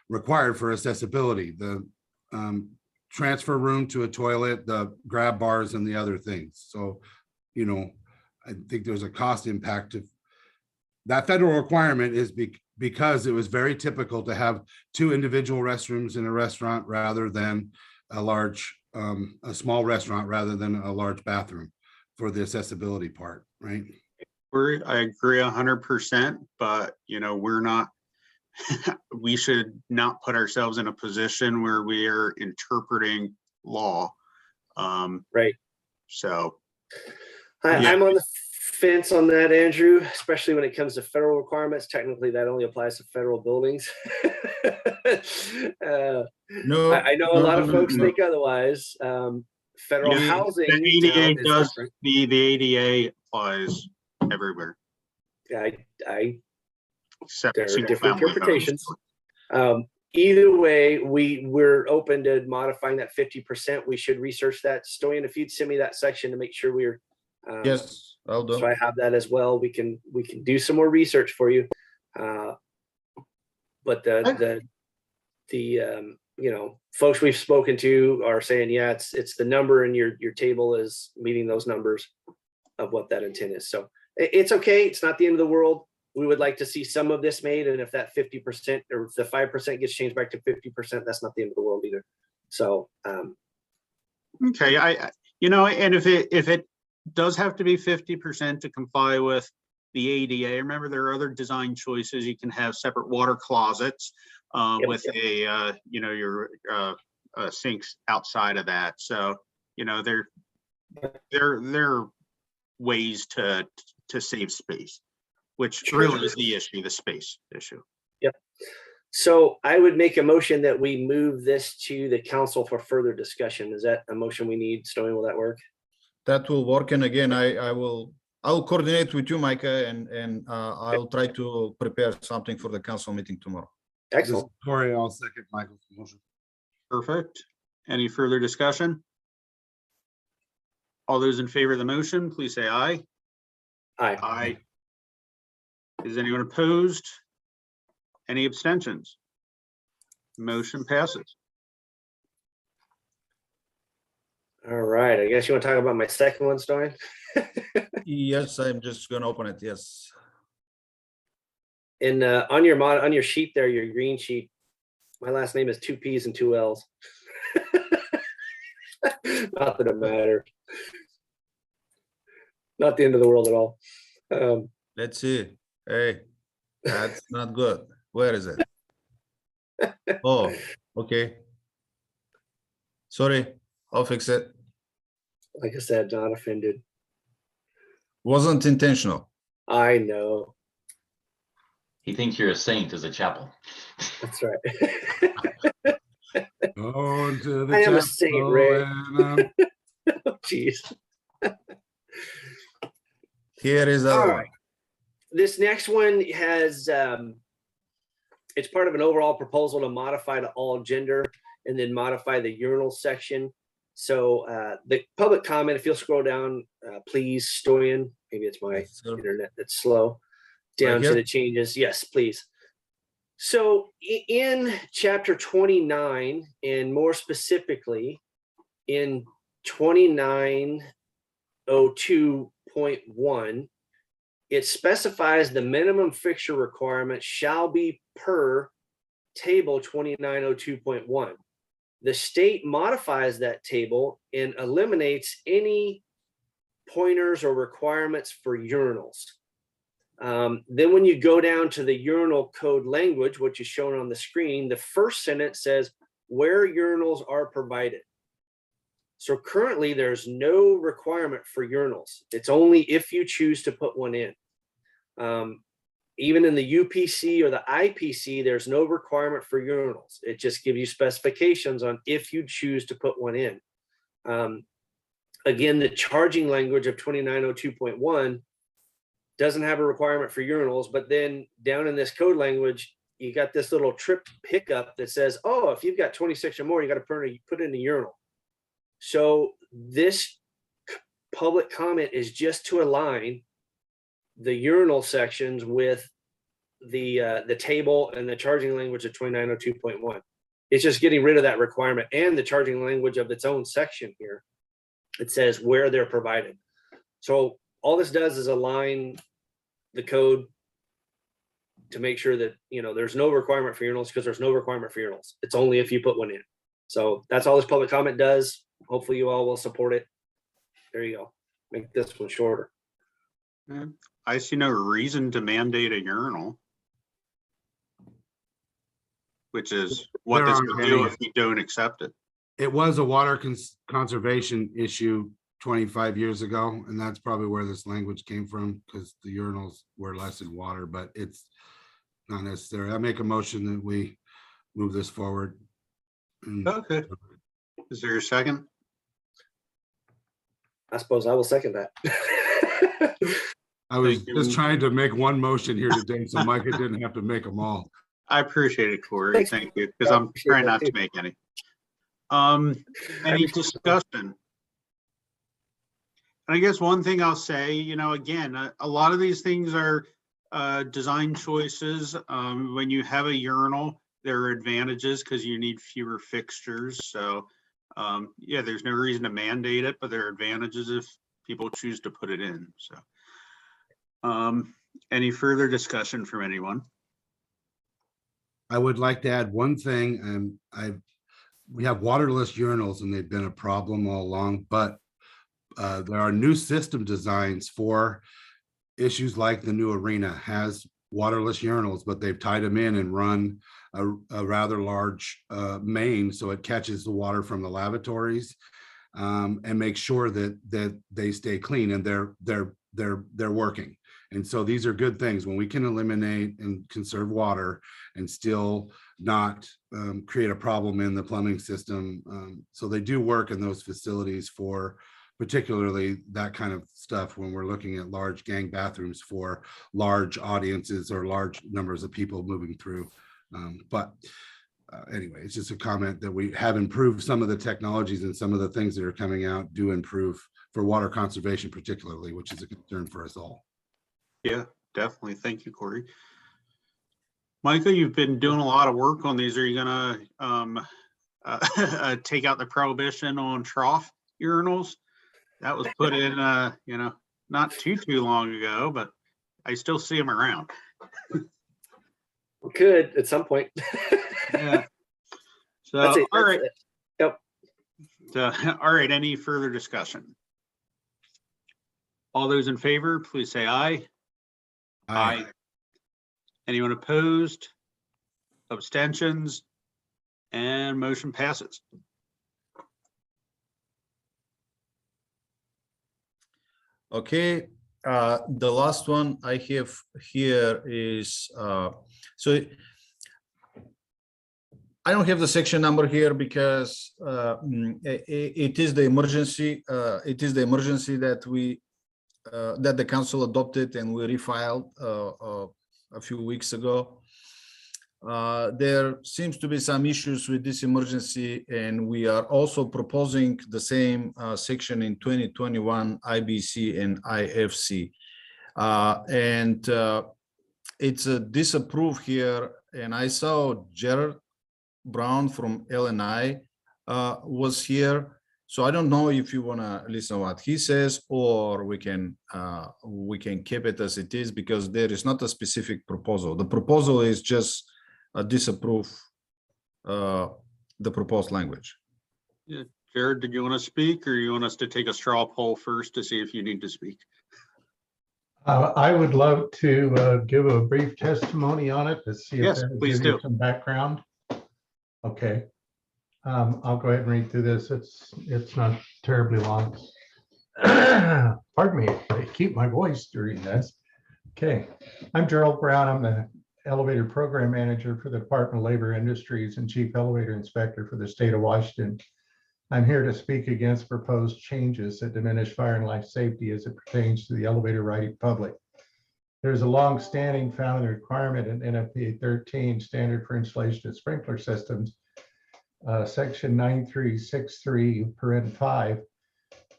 required for accessibility, the transfer room to a toilet, the grab bars, and the other things. So, I think there's a cost impact of that. Federal requirement is because it was very typical to have 2 individual restrooms in a restaurant rather than a small restaurant rather than a large bathroom for the accessibility part, right? I agree 100%, but we're not, we should not put ourselves in a position where we are interpreting law. Right. So I'm on the fence on that, Andrew, especially when it comes to federal requirements. Technically, that only applies to federal buildings. No, I know a lot of folks think otherwise. Federal Yeah, housing The down ADA is does, different. the ADA applies everywhere. I Except there are single different family homes. interpretations. Either way, we're open to modifying that 50%. We should research that. Stoyan, if you'd send me that section to make sure we're yes, I'll do. so I have that as well. We can do some more research for you. But the you know, folks we've spoken to are saying, yeah, it's the number in your table is meeting those numbers of what that intent is. So it's okay. It's not the end of the world. We would like to see some of this made, and if that 50% or the 5% gets changed back to 50%, that's not the end of the world either. So Okay, you know, and if it does have to be 50% to comply with the ADA, remember there are other design choices. You can have separate water closets with a you know, your sinks outside of that. So you know, there are ways to save space, which really is the issue, the space issue. Yep. So I would make a motion that we move this to the council for further discussion. Is that a motion we need? Stoyan, will that work? That will work. And again, I'll coordinate with you, Micah, and I'll try to prepare something for the council meeting tomorrow. Excellent. Corey, I'll second Michael's motion. Perfect. Any further discussion? All those in favor of the motion, please say aye. Aye. Aye. Is anyone opposed? Any abstentions? Motion passes. All right. I guess you want to talk about my second one, Stoyan? Yes, I'm just gonna open it. Yes. And on your sheet there, your green sheet, my last name is 2 P's and 2 L's. Not that it matters. Not the end of the world at all. Let's see. Hey, that's not good. Where is it? Oh, okay. Sorry, I'll fix it. Like I said, not offended. Wasn't intentional. I know. He thinks you're a saint as a chapel. That's right. Going to the I am a chapel saint, Ray. and, Oh, jeez. Here is the All other right. This next one has, it's part of an overall proposal to modify to all gender and then modify the urinal section. So the public comment, if you'll scroll down, please, Stoyan, maybe it's my one. internet that's slow, down to here? the changes. Yes, please. So in chapter 29, and more specifically in 2902.1, it specifies the minimum fixture requirement shall be per table 2902.1. The state modifies that table and eliminates any pointers or requirements for urinals. Then when you go down to the urinal code language, which is shown on the screen, the first sentence says where urinals are provided. So currently there's no requirement for urinals. It's only if you choose to put one in. Even in the UPC or the IPC, there's no requirement for urinals. It just gives you specifications on if you choose to put one in. Again, the charging language of 2902.1 doesn't have a requirement for urinals, but then down in this code language, you got this little trip hiccup that says, oh, if you've got 26 or more, you got to put in a urinal. So this public comment is just to align the urinal sections with the table and the charging language of 2902.1. It's just getting rid of that requirement and the charging language of its own section here. It says where they're provided. So all this does is align the code to make sure that, you know, there's no requirement for urinals because there's no requirement for urinals. It's only if you put one in. So that's all this public comment does. Hopefully you all will support it. There you go. Make this one shorter. I see no reason to mandate a urinal, which is what There this aren't would do any. if you don't accept it. it was a water conservation issue 25 years ago, and that's probably where this language came from, because the urinals were less in water, but it's not necessary. I make a motion that we move this forward. Okay. Is there a second? I suppose I will second that. I was Thank you. just trying to make one motion here today, so Micah didn't have to make them all. I appreciate it, Corey. Thanks. Thank you, because I I'm appreciate trying that not to too. make any. Any discussion? I guess one thing I'll say, again, a lot of these things are design choices. When you have a urinal, there are advantages because you need fewer fixtures. So yeah, there's no reason to mandate it, but there are advantages if people choose to put it in. So any further discussion from anyone? I would like to add one thing. We have waterless urinals, and they've been a problem all along, but there are new system designs for issues like the new arena has waterless urinals, but they've tied them in and run a rather large main, so it catches the water from the lavatories and make sure that they stay clean and they're working. And so these are good things when we can eliminate and conserve water and still not create a problem in the plumbing system. So they do work in those facilities for particularly that kind of stuff when we're looking at large gang bathrooms for large audiences or large numbers of people moving through. Anyway, it's just a comment that we have improved some of the technologies, and some of the things that are coming out do improve for water conservation particularly, which is a concern for us all. Yeah, definitely. Thank you, Corey. Micah, you've been doing a lot of work on these. Are you gonna take out the prohibition on trough urinals? That was put in, not too long ago, but I still see them around. We could at some point. Yeah. So, That's it. all right. That's it. Yep. So, all right. Any further discussion? All those in favor, please say aye. Aye. Anyone opposed? Abstentions? And motion passes. Okay, the last one I have here is, so I don't have the section number here because it is the emergency. It is the emergency that that the council adopted and we refiled a few weeks ago. There seems to be some issues with this emergency, and we are also proposing the same section in 2021 IBC and IFC. It's a disapprove here, and I saw Jared Brown from LNI was here. So I don't know if you want to listen to what he says, or we can keep it as it is, because there is not a specific proposal. The proposal is just disapprove the proposed language. Yeah. Jared, did you want to speak, or you want us to take a straw poll first to see if you need to speak? I would love to give a brief testimony on it to see if Yes, that would please give you do. some background. Okay. I'll go ahead and read through this. It's not terribly long. Pardon me, I keep my voice during this. Okay, I'm Gerald Brown. I'm the Elevator Program Manager for the Department of Labor Industries and Chief Elevator Inspector for the state of Washington. I'm here to speak against proposed changes that diminish fire and life safety as it pertains to the elevator riding public. There's a long-standing founding requirement in NFPA 13, Standard for Installation of Sprinkler Systems, Section 9363, parent 5,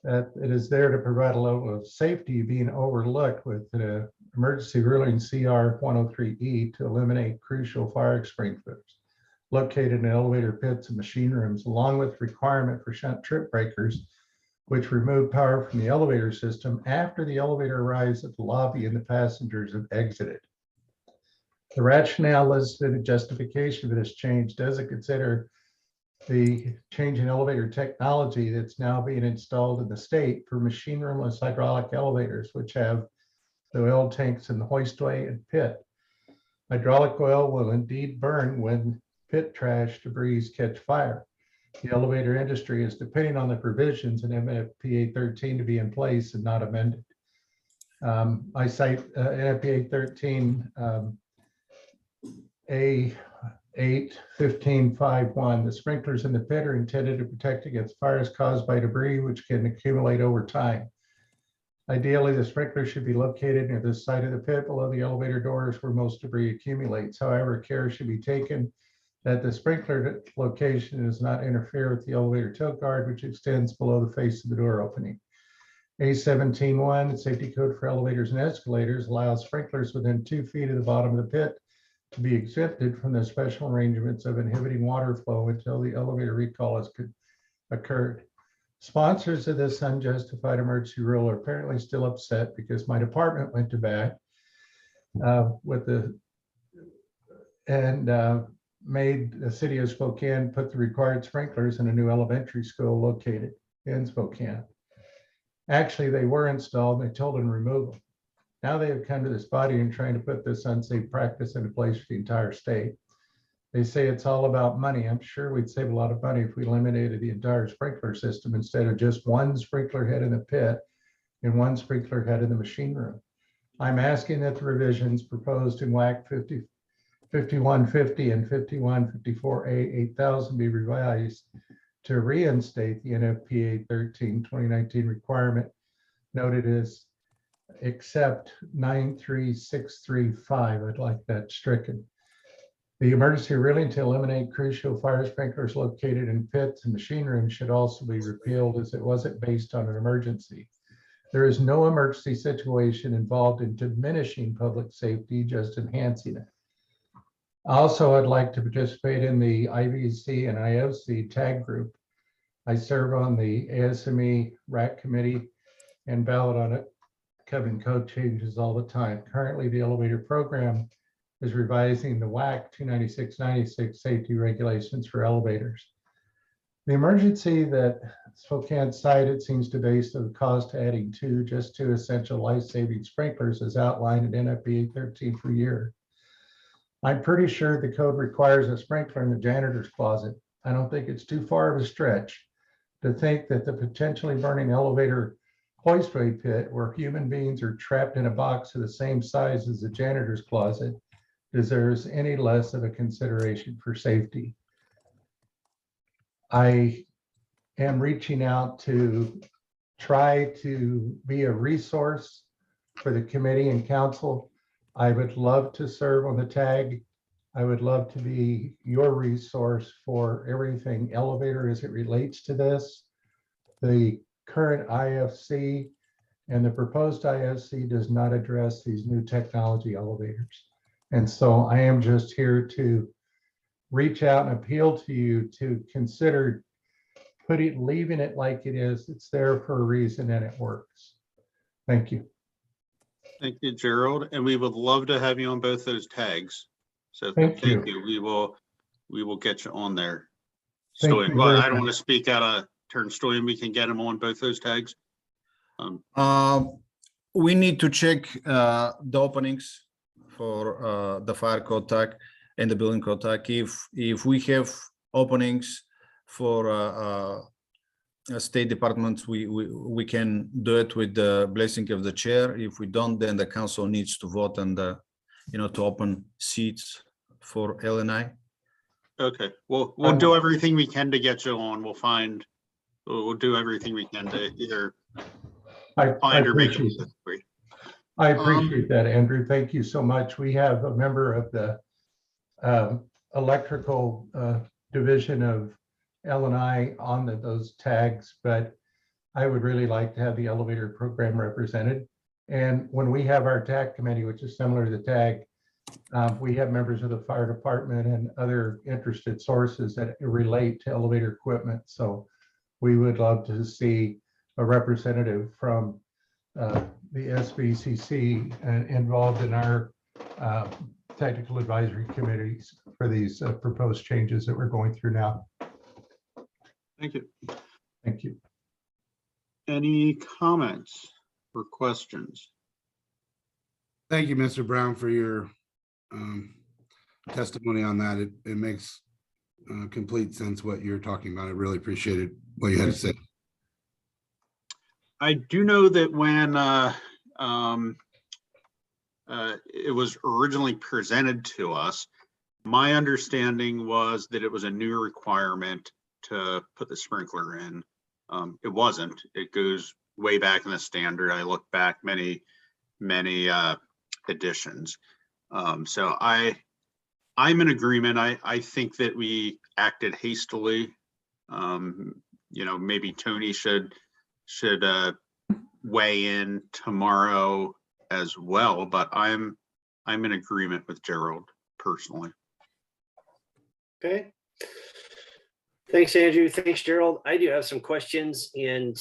that it is there to provide a level of safety being overlooked with the emergency ruling Cr103 to eliminate crucial fire sprinklers located in elevator pits and machine rooms, along with requirement for shunt trip breakers, which remove power from the elevator system after the elevator arrives at the lobby and the passengers have exited. The rationale listed in justification for this change doesn't consider the change in elevator technology that's now being installed in the state for machine roomless hydraulic elevators, which have the oil tanks in the hoistway and pit. Hydraulic oil will indeed burn when pit trash debris catch fire. The elevator industry is depending on the provisions in NFPA 13 to be in place and not amended. I cite NFPA 13 A8-1551. The sprinklers in the pit are intended to protect against fires caused by debris which can accumulate over time. Ideally, the sprinkler should be located near the side of the pit below the elevator doors where most debris accumulates. However, care should be taken that the sprinkler location does not interfere with the elevator tilt guard, which extends below the face of the door opening. A17-1, the safety code for elevators and escalators, allows sprinklers within 2 feet of the bottom of the pit to be exempted from the special arrangements of inhibiting water flow until the elevator recall has occurred. Sponsors of this unjustified emergency rule are apparently still upset because my department went to bat made the city of Spokane put the required sprinklers in a new elementary school located in Spokane. Actually, they were installed and they told them to remove them. Now they have come to this body and trying to put this unsafe practice into place for the entire state. They say it's all about money. I'm sure we'd save a lot of money if we eliminated the entire sprinkler system instead of just one sprinkler head in the pit and one sprinkler head in the machine room. I'm asking that the revisions proposed in WAC 5150 and 5154A 8000 be revised to reinstate the NFPA 13 2019 requirement noted as except 93635. I'd like that stricken. The emergency ruling to eliminate crucial fire sprinklers located in pits and machine rooms should also be repealed as it wasn't based on an emergency. There is no emergency situation involved in diminishing public safety, just enhancing it. Also, I'd like to participate in the IVC and IFC tag group. I serve on the ASME RAC committee and ballot on it, covering code changes all the time. Currently, the elevator program is revising the WAC 29696 safety regulations for elevators. The emergency that Spokane cited seems to base the cost adding two essential life-saving sprinklers as outlined in NFPA 13 per year. I'm pretty sure the code requires a sprinkler in the janitor's closet. I don't think it's too far of a stretch to think that the potentially burning elevator hoistway pit where human beings are trapped in a box of the same size as the janitor's closet deserves any less of a consideration for safety. I am reaching out to try to be a resource for the committee and council. I would love to serve on the tag. I would love to be your resource for everything elevator as it relates to this. The current IFC and the proposed IFC does not address these new technology elevators. And so I am just here to reach out and appeal to you to consider leaving it like it is. It's there for a reason and it works. Thank you. Thank you, Gerald. And we would love to have you on both those tags. So Thank you. We will get you on there. Thank Stoyan, you well, very I don't much. want to speak out of turn. Stoyan, we can get him on both those tags. We need to check the openings for the fire code tag and the building code tag. If we have openings for state departments, we can do it with the blessing of the chair. If we don't, then the council needs to vote and to open seats for LNI. Okay, we'll do everything we can to get you on. We'll do everything we can to either find or make it. I appreciate that, Andrew. Thank you so much. We have a member of the electrical division of LNI on those tags, but I would really like to have the elevator program represented. And when we have our tag committee, which is similar to the tag, we have members of the fire department and other interested sources that relate to elevator equipment. So we would love to see a representative from the SBCC involved in our technical advisory committees for these proposed changes that we're going through now. Thank you. Thank you. Any comments or questions? Thank you, Mr. Brown, for your testimony on that. It makes complete sense what you're talking about. I really appreciated what you had to say. I do know that when it was originally presented to us, my understanding was that it was a new requirement to put the sprinkler in. It wasn't. It goes way back in the standard. I look back many editions. So I'm in agreement. I think that we acted hastily. Maybe Tony should weigh in tomorrow as well, but I'm in agreement with Gerald personally. Okay. Thanks, Andrew. Thanks, Gerald. I do have some questions. And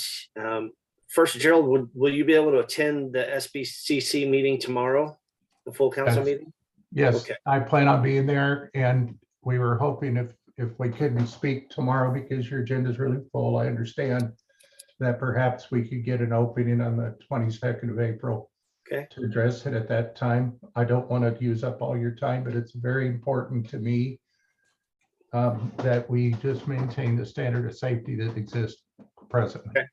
first, Gerald, will you be able to attend the SBCC meeting tomorrow, the full council Yes. meeting? Yes, Okay. I plan on being there, and we were hoping if we couldn't speak tomorrow because your agenda is really full, I understand that perhaps we could get an opening on the 22nd of April. Okay. To address it at that time. I don't want to use up all your time, but it's very important to me that we just maintain the standard of safety that exists presently. Okay.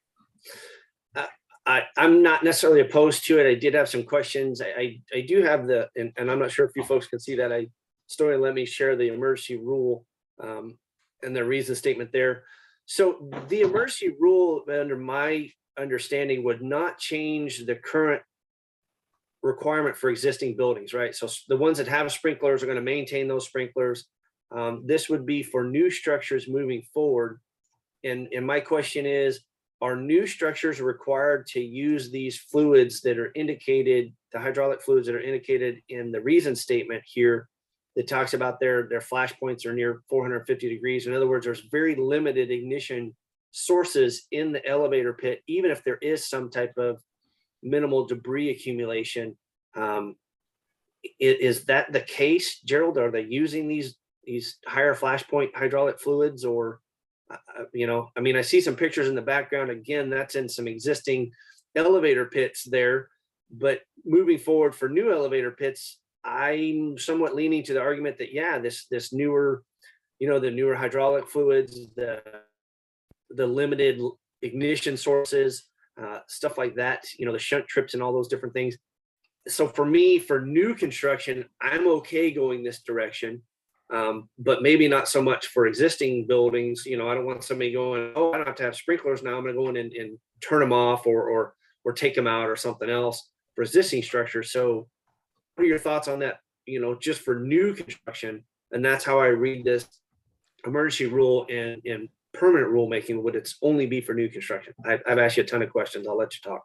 I'm not necessarily opposed to it. I did have some questions. I do have and I'm not sure if you folks can see that. Story let me share the emergency rule and the reason statement there. So the emergency rule, under my understanding, would not change the current requirement for existing buildings, right? So the ones that have sprinklers are going to maintain those sprinklers. This would be for new structures moving forward. And my question is, are new structures required to use these fluids that are indicated, the hydraulic fluids that are indicated in the reason statement here that talks about their flash points are near 450 degrees? In other words, there's very limited ignition sources in the elevator pit, even if there is some type of minimal debris accumulation. Is that the case, Gerald? Are they using these higher flash point hydraulic fluids, or I see some pictures in the background. Again, that's in some existing elevator pits there, but moving forward for new elevator pits, I'm somewhat leaning to the argument that, yeah, this newer, the newer hydraulic fluids, the limited ignition sources, stuff like that, the shunt trips and all those different things. So for me, for new construction, I'm okay going this direction, but maybe not so much for existing buildings. I don't want somebody going, oh, I don't have to have sprinklers now, I'm going to go in and turn them off or take them out or something else for existing structures. So what are your thoughts on that, just for new construction? And that's how I read this emergency rule and permanent rulemaking. Would it only be for new construction? I've asked you a ton of questions. I'll let you talk.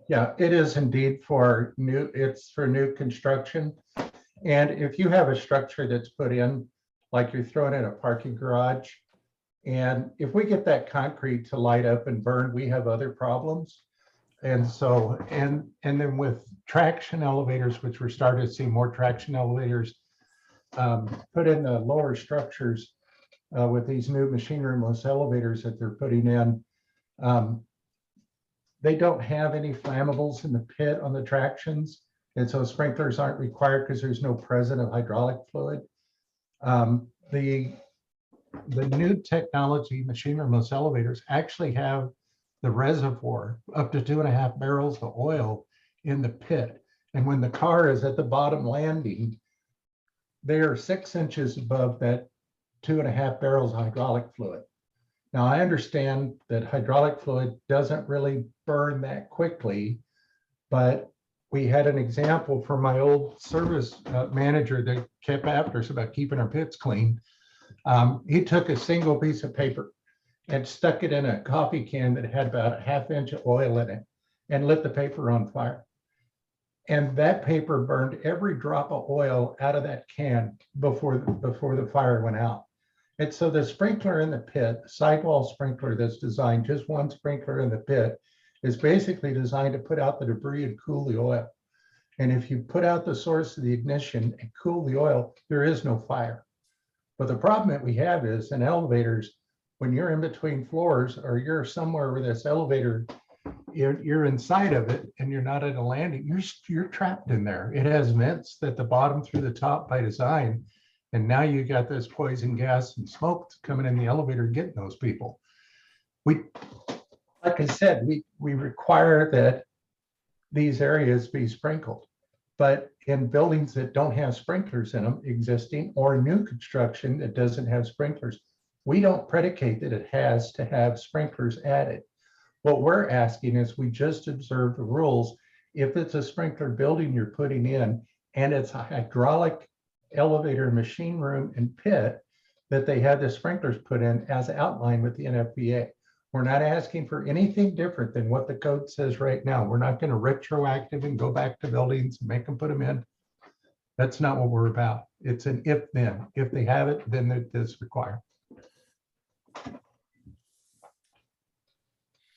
Yeah, it is indeed for new. It's for new construction. And if you have a structure that's put in, like you're throwing in a parking garage, and if we get that concrete to light up and burn, we have other problems. And so, and then with traction elevators, which we're starting to see more traction elevators put in the lower structures with these new machine roomless elevators that they're putting in. They don't have any flammables in the pit on the tractions. And so sprinklers aren't required because there's no present of hydraulic fluid. The new technology machine roomless elevators actually have the reservoir up to 2.5 barrels of oil in the pit. And when the car is at the bottom landing, they are 6 inches above that 2.5 barrels of hydraulic fluid. Now, I understand that hydraulic fluid doesn't really burn that quickly, but we had an example from my old service manager that kept after us about keeping our pits clean. He took a single piece of paper and stuck it in a coffee can that had about 1/2 inch of oil in it and lit the paper on fire. And that paper burned every drop of oil out of that can before the fire went out. And so the sprinkler in the pit, sidewall sprinkler that's designed, just one sprinkler in the pit, is basically designed to put out the debris and cool the oil. And if you put out the source of the ignition and cool the oil, there is no fire. But the problem that we have is in elevators, when you're in between floors or you're somewhere where this elevator, you're inside of it and you're not at a landing, you're trapped in there. It has vents at the bottom through the top by design. And now you got this poison gas and smoke coming in the elevator, getting those people. Like I said, we require that these areas be sprinkled. But in buildings that don't have sprinklers in them, existing or new construction that doesn't have sprinklers, we don't predicate that it has to have sprinklers added. What we're asking is we just observe the rules. If it's a sprinkler building you're putting in and it's a hydraulic elevator, machine room, and pit, that they have the sprinklers put in as outlined with the NFPA. We're not asking for anything different than what the code says right now. We're not going to retroactive and go back to buildings and make them put them in. That's not what we're about. It's an if then. If they have it, then it is required.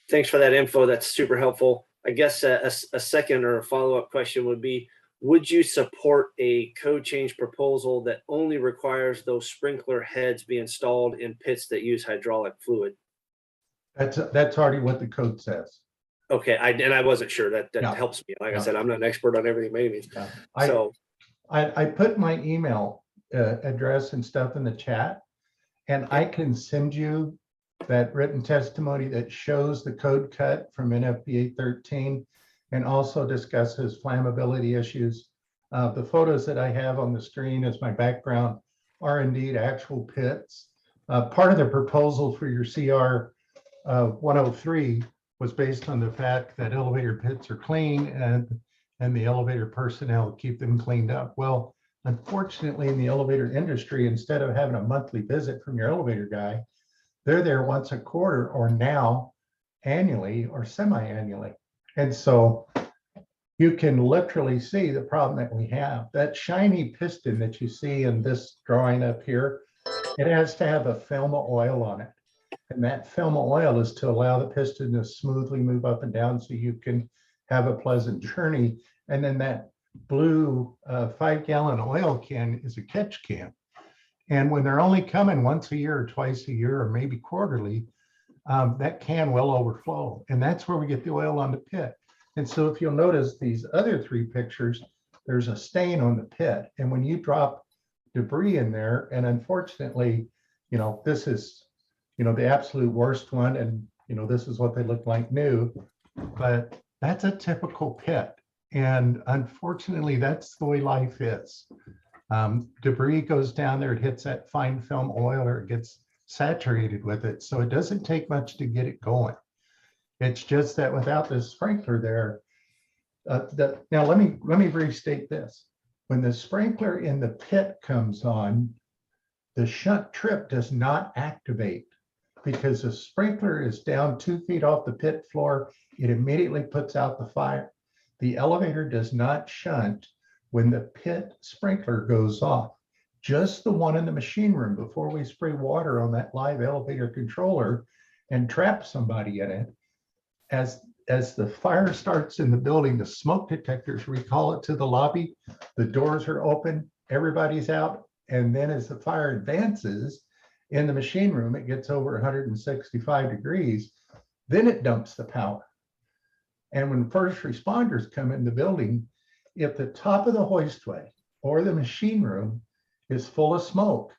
Thanks for that info. That's super helpful. I guess a second or a follow-up question would be, would you support a code change proposal that only requires those sprinkler heads be installed in pits that use hydraulic fluid? That's already what the code says. Okay, I wasn't sure. That Yeah. helps me. Like I Yeah. said, I'm not an expert on everything by any means. Yeah. So I put my email address and stuff in the chat, and I can send you that written testimony that shows the code cut from NFPA 13 and also discusses flammability issues. The photos that I have on the screen as my background are indeed actual pits. Part of the proposal for your CR 103 was based on the fact that elevator pits are clean and the elevator personnel keep them cleaned up. Well, unfortunately, in the elevator industry, instead of having a monthly visit from your elevator guy, they're there once a quarter or now annually or semi-annually. And so you can literally see the problem that we have. That shiny piston that you see in this drawing up here, it has to have a film of oil on it. And that film of oil is to allow the piston to smoothly move up and down so you can have a pleasant journey. And then that blue 5-gallon oil can is a catch can. And when they're only coming once a year or twice a year or maybe quarterly, that can will overflow. And that's where we get the oil on the pit. And so if you'll notice these other three pictures, there's a stain on the pit. And when you drop debris in there, and unfortunately, this is, the absolute worst one. And, this is what they look like new, but that's a typical pit. And unfortunately, that's the way life is. Debris goes down there, it hits that fine film oil or it gets saturated with it. So it doesn't take much to get it going. It's just that without this sprinkler there, now let me restate this. When the sprinkler in the pit comes on, the shunt trip does not activate because the sprinkler is down 2 feet off the pit floor. It immediately puts out the fire. The elevator does not shunt when the pit sprinkler goes off. Just the one in the machine room before we spray water on that live elevator controller and trap somebody in it. As the fire starts in the building, the smoke detectors recall it to the lobby, the doors are open, everybody's out. And then as the fire advances in the machine room, it gets over 165 degrees, then it dumps the power. And when first responders come in the building, if the top of the hoistway or the machine room is full of smoke,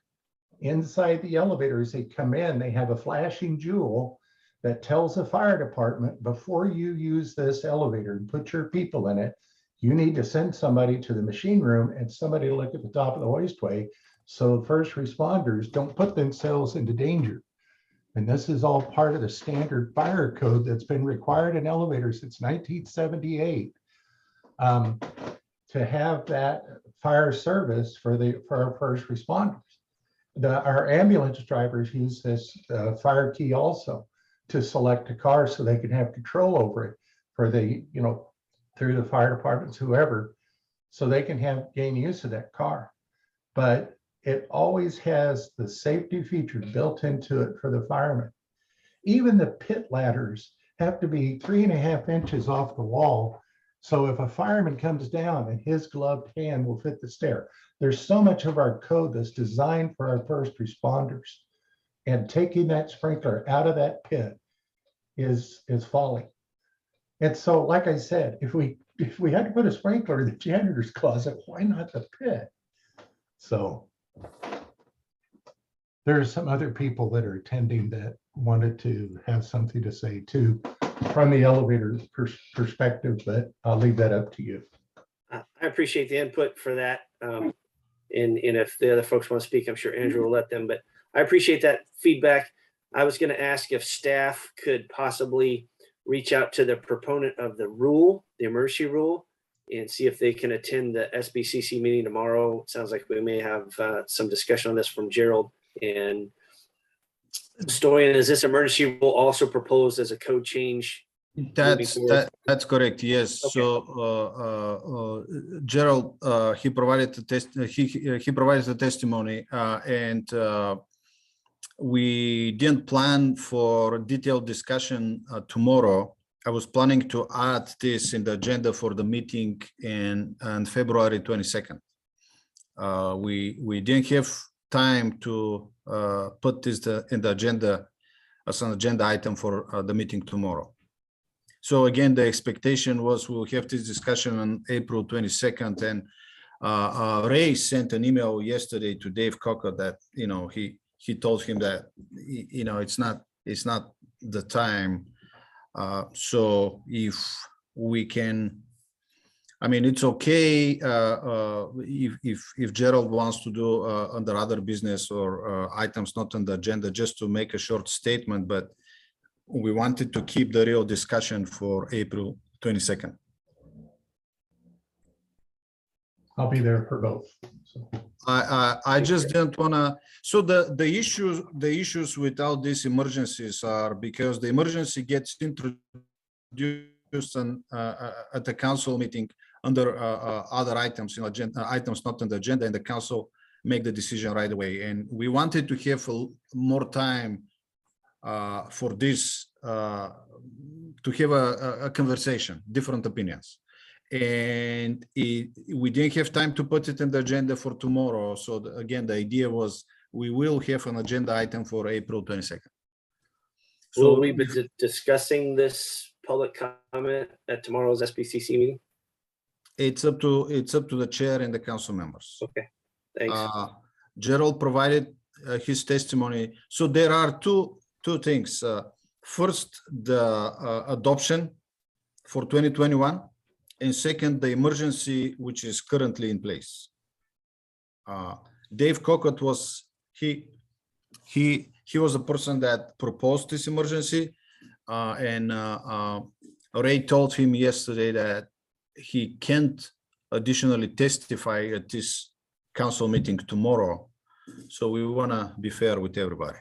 inside the elevator as they come in, they have a flashing jewel that tells the fire department, before you use this elevator and put your people in it, you need to send somebody to the machine room and somebody to look at the top of the hoistway so first responders don't put themselves into danger. And this is all part of the standard fire code that's been required in elevators since 1978 to have that fire service for our first responders. Our ambulance drivers use this fire key also to select a car so they can have control over it for the, through the fire departments, whoever, so they can gain use of that car. But it always has the safety feature built into it for the firemen. Even the pit ladders have to be 3.5 inches off the wall. So if a fireman comes down and his gloved hand will fit the stair, there's so much of our code that's designed for our first responders. And taking that sprinkler out of that pit is folly. And so, like I said, if we had to put a sprinkler in the janitor's closet, why not the pit? So There are some other people that are attending that wanted to have something to say too, from the elevator perspective, but I'll leave that up to you. I appreciate the input for that. And if the other folks want to speak, I'm sure Andrew will let them, but I appreciate that feedback. I was going to ask if staff could possibly reach out to the proponent of the rule, the emergency rule, and see if they can attend the SBCC meeting tomorrow. It sounds like we may have some discussion on this from Gerald. And Stoyan, is this emergency rule also proposed as a code change? That's correct. Yes. Okay. So Gerald, he provided the test. He provides the testimony, and we didn't plan for detailed discussion tomorrow. I was planning to add this in the agenda for the meeting on February 22nd. We didn't have time to put this in the agenda as an agenda item for the meeting tomorrow. So again, the expectation was we'll have this discussion on April 22nd, and Ray sent an email yesterday to Dave Cocker that he told him that it's not the time. So if we can, I mean, it's okay if Gerald wants to do under other business or items not on the agenda, just to make a short statement, but we wanted to keep the real discussion for April 22nd. I'll be there for both. So. I just didn't want to. So the issues without these emergencies are because the emergency gets introduced at the council meeting under other items, items not on the agenda, and the council make the decision right away. And we wanted to have more time for this, to have a conversation, different opinions. And we didn't have time to put it in the agenda for tomorrow. So again, the idea was we will have an agenda item for April 22nd. So will we be discussing this public comment at tomorrow's SBCC meeting? It's up to the chair and the council members. Okay, thanks. Gerald provided his testimony. So there are two things. First, the adoption for 2021, and second, the emergency which is currently in place. Dave Cockett was he was a person that proposed this emergency, and Ray told him yesterday that he can't additionally testify at this council meeting tomorrow. So we want to be fair with everybody.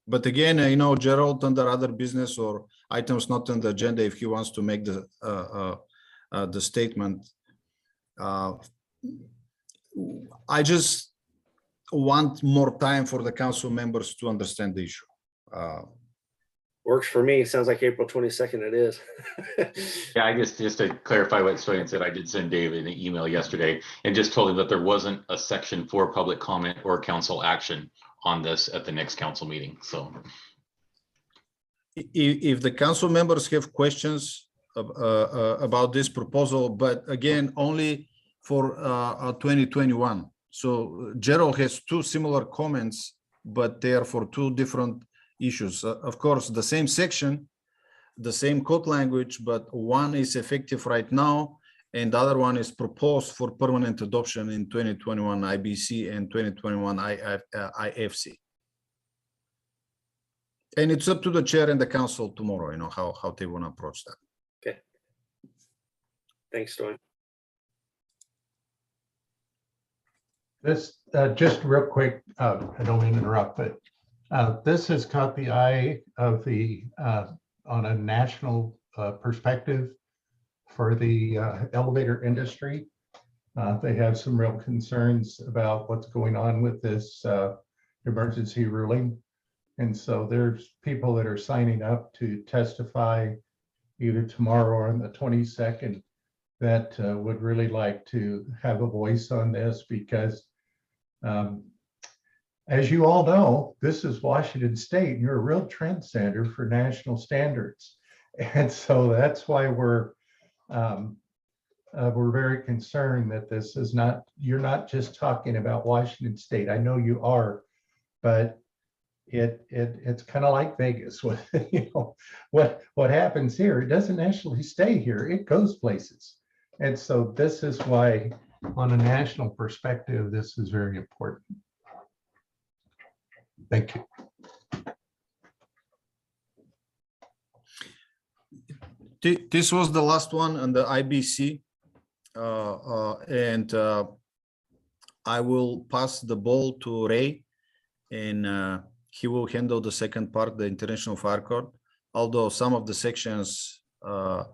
But again, Gerald under other business or items not on the agenda, if he wants to make the statement, I just want more time for the council members to understand the issue. Works for me. Sounds like April 22nd it is. Yeah, I guess just to clarify what Stoyan said, I did send David an email yesterday and just told him that there wasn't a section for public comment or council action on this at the next council meeting. So if the council members have questions about this proposal, but again, only for 2021. So Gerald has two similar comments, but they are for two different issues. Of course, the same section, the same code language, but one is effective right now, and the other one is proposed for permanent adoption in 2021 IBC and 2021 IFC. And it's up to the chair and the council tomorrow, how they want to approach that. Okay. Thanks, Stoyan. This, just real quick, I don't mean to interrupt, but this has caught the eye of the, on a national perspective for the elevator industry. They have some real concerns about what's going on with this emergency ruling. And so there's people that are signing up to testify either tomorrow or on the 22nd that would really like to have a voice on this because as you all know, this is Washington State, and you're a real trendsetter for national standards. And so that's why we're we're very concerned that this is not, you're not just talking about Washington State. I know you are, but it's kind of like Vegas. What, you know, what happens here, it doesn't actually stay here. It goes places. And so this is why, on a national perspective, this is very important. Thank you. This was the last one on the IBC. And I will pass the ball to Ray, and he will handle the second part, the International Fire Code, although some of the sections are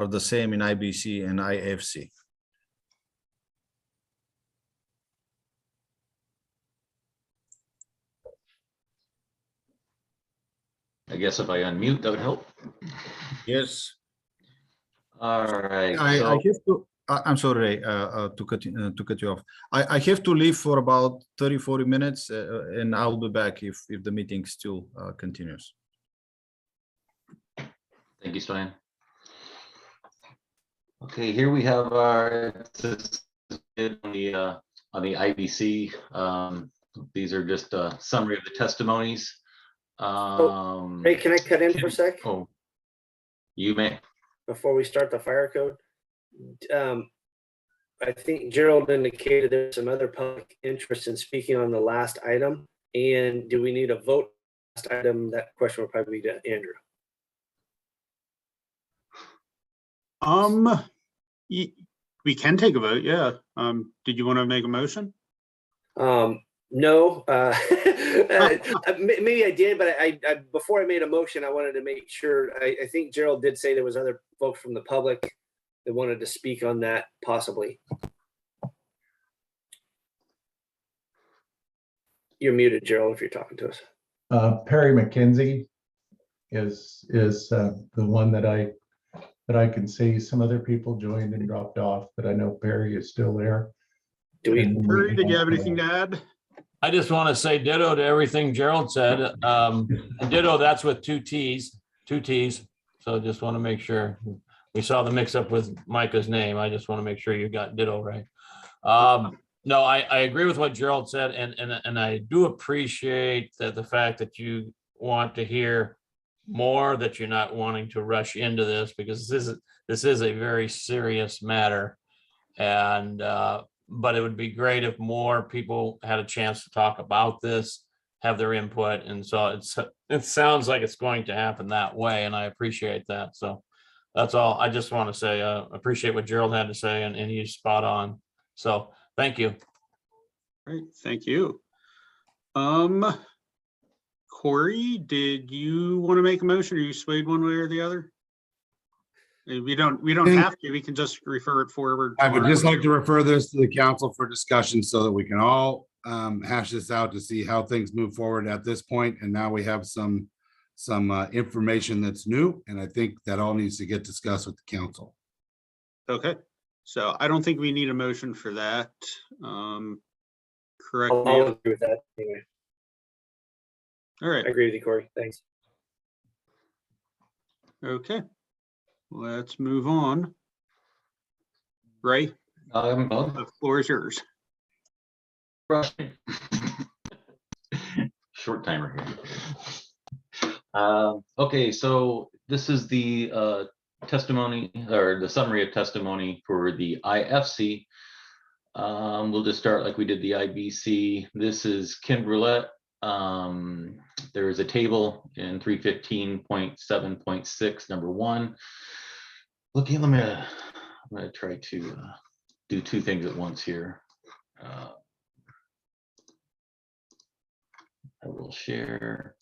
the same in IBC and IFC. I guess if I unmute, that would help. Yes. All right. I So, have to, I'm sorry, Ray, to cut you off. I have to leave for about 30-40 minutes, and I'll be back if the meeting still continues. thank you, Stein. Okay, here we have our on the IBC. These are just a summary of the testimonies. Ray, can I cut in for a sec Oh, you may. before we start the fire code? I think Gerald indicated there's some other public interest in speaking on the last item. And do we need a vote? Last item, that question will probably be to Andrew. We can take a vote, yeah. Did you want to make a motion? No, maybe I did, but I before I made a motion, I wanted to make sure. I think Gerald did say there was other folks from the public that wanted to speak on that, possibly. You're muted, Gerald, if you're talking to us. Perry McKenzie is the one that I can see. Some other people joined and dropped off, but I know Perry is still there. Do we? And Perry, did you have anything to add? I just want to say ditto to everything Gerald said. And ditto, that's with two T's. So just want to make sure. We saw the mix up with Micah's name. I just want to make sure you got ditto right. No, I agree with what Gerald said, and I do appreciate that the fact that you want to hear more, that you're not wanting to rush into this, because this is a very serious matter. And but it would be great if more people had a chance to talk about this, have their input. And so it sounds like it's going to happen that way, and I appreciate that. So that's all. I just want to say, appreciate what Gerald had to say, and he's spot on. So thank you. Great, thank you. Corey, did you want to make a motion? Are you swayed one way or the other? We don't have to. We can just refer it forward. I would just like to refer this to the council for discussion so that we can all hash this out to see how things move forward at this point. And now we have some information that's new, and I think that all needs to get discussed with the council. Okay, so I don't think we need a motion for that. Correct me. I'll agree with that. Anyway, All right, I agree with you, Corey. Thanks. okay. Let's move on. Ray, the floor is yours. Short timer here. Okay, so this is the testimony, or the summary of testimony for the IFC. We'll just start like we did the IBC. This is Ken Brulette. There is a table in 315.7.6, number 1. Looking, I'm gonna try to do two things at once here. I will share.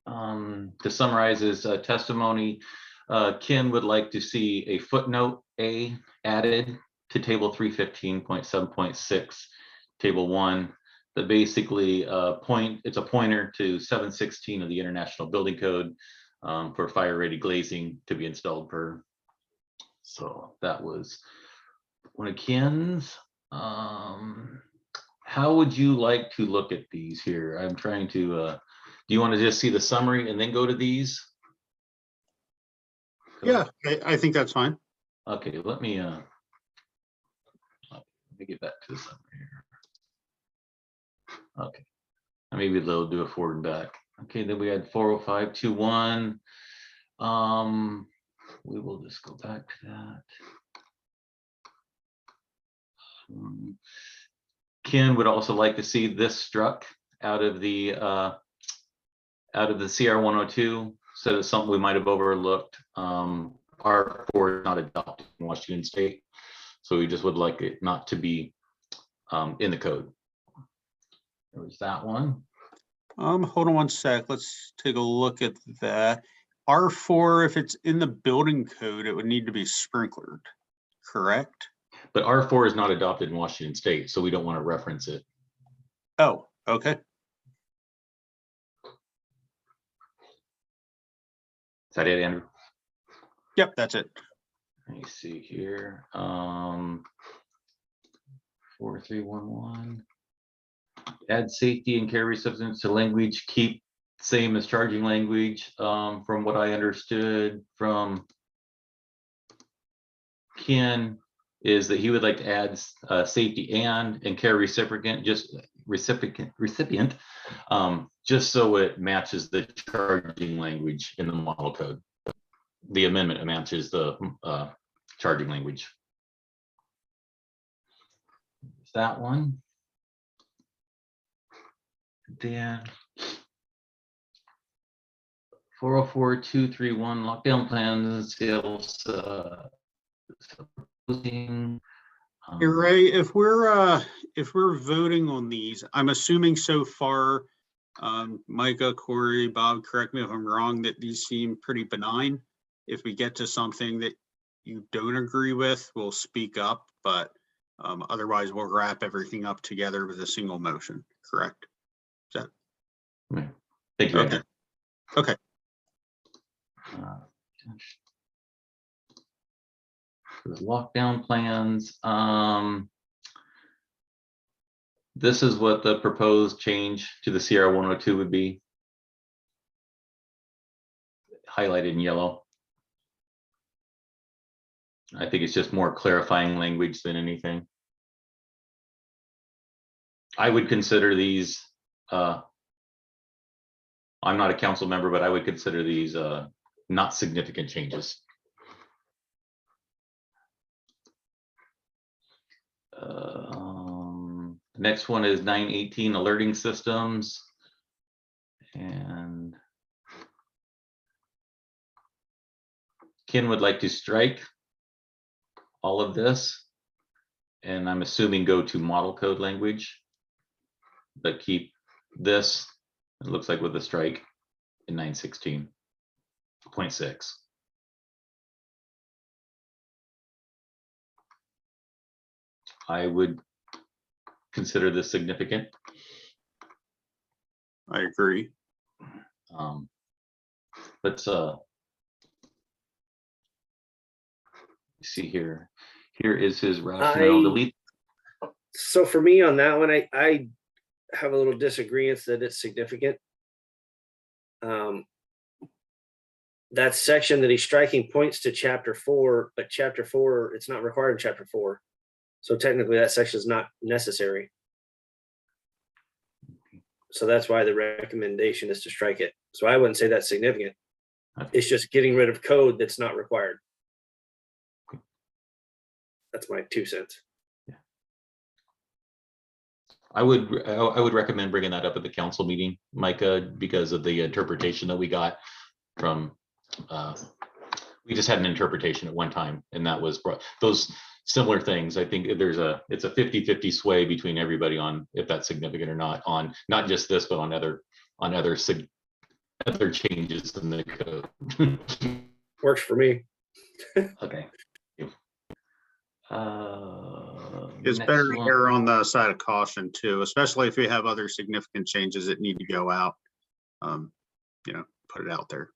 To summarize his testimony, Ken would like to see a footnote A added to table 315.7.6, table 1, that basically it's a pointer to 716 of the International Building Code for fire rated glazing to be installed per. So that was one of Ken's. How would you like to look at these here? I'm trying to, do you want to just see the summary and then go to these? Yeah, I think that's fine. Okay, let me get back to the summary here. Okay, maybe they'll do it forward and back. Okay, then we had 40521. We will just go back to that. Ken would also like to see this struck out of the Cr102. So it's something we might have overlooked. R4 is not adopted in Washington State, so we just would like it not to be in the code. There was that one. Hold on one sec. Let's take a look at that. R4, if it's in the building code, it would need to be sprinklered, correct? But R4 is not adopted in Washington State, so we don't want to reference it. Oh, okay. Is that it, Andrew? Yep, that's it. Let me see here. 4311. Add safety and carry substance to language, keep same as charging language. From what I understood from Ken is that he would like to add safety and carry recipient, just so it matches the charging language in the model code. The amendment matches the charging language. Is that one? Then 404231 lockdown plans sales. Hey, Ray, if we're voting on these, I'm assuming so far, Micah, Corey, Bob, correct me if I'm wrong, that these seem pretty benign. If we get to something that you don't agree with, we'll speak up, but otherwise we'll wrap everything up together with a single motion, correct? Is that? Thank you. Okay. Okay. Lockdown plans. This is what the proposed change to the Cr102 would be. Highlighted in yellow. I think it's just more clarifying language than anything. I would consider these, I'm not a council member, but I would consider these not significant changes. Next one is 918 alerting systems. And Ken would like to strike all of this. And I'm assuming go to model code language, but keep this, it looks like with a strike in 916.6. I would consider this significant. I agree. Let's see here. Here is his rationale. Delete. So for me on that one, I have a little disagreement that it's significant. That section that he's striking points to chapter 4, but chapter 4, it's not required in chapter 4. So technically that section is not necessary. So that's why the recommendation is to strike it. So I wouldn't say that's significant. It's just getting rid of code that's not required. That's my 2 cents. Yeah. I would recommend bringing that up at the council meeting, Micah, because of the interpretation that we got from, we just had an interpretation at one time, and that was those similar things. I think it's a 50-50 sway between everybody on if that's significant or not, on not just this, but on other changes in the code. Works for me. Okay. It's better to err on the side of caution too, especially if we have other significant changes that need to go out. Put it out there.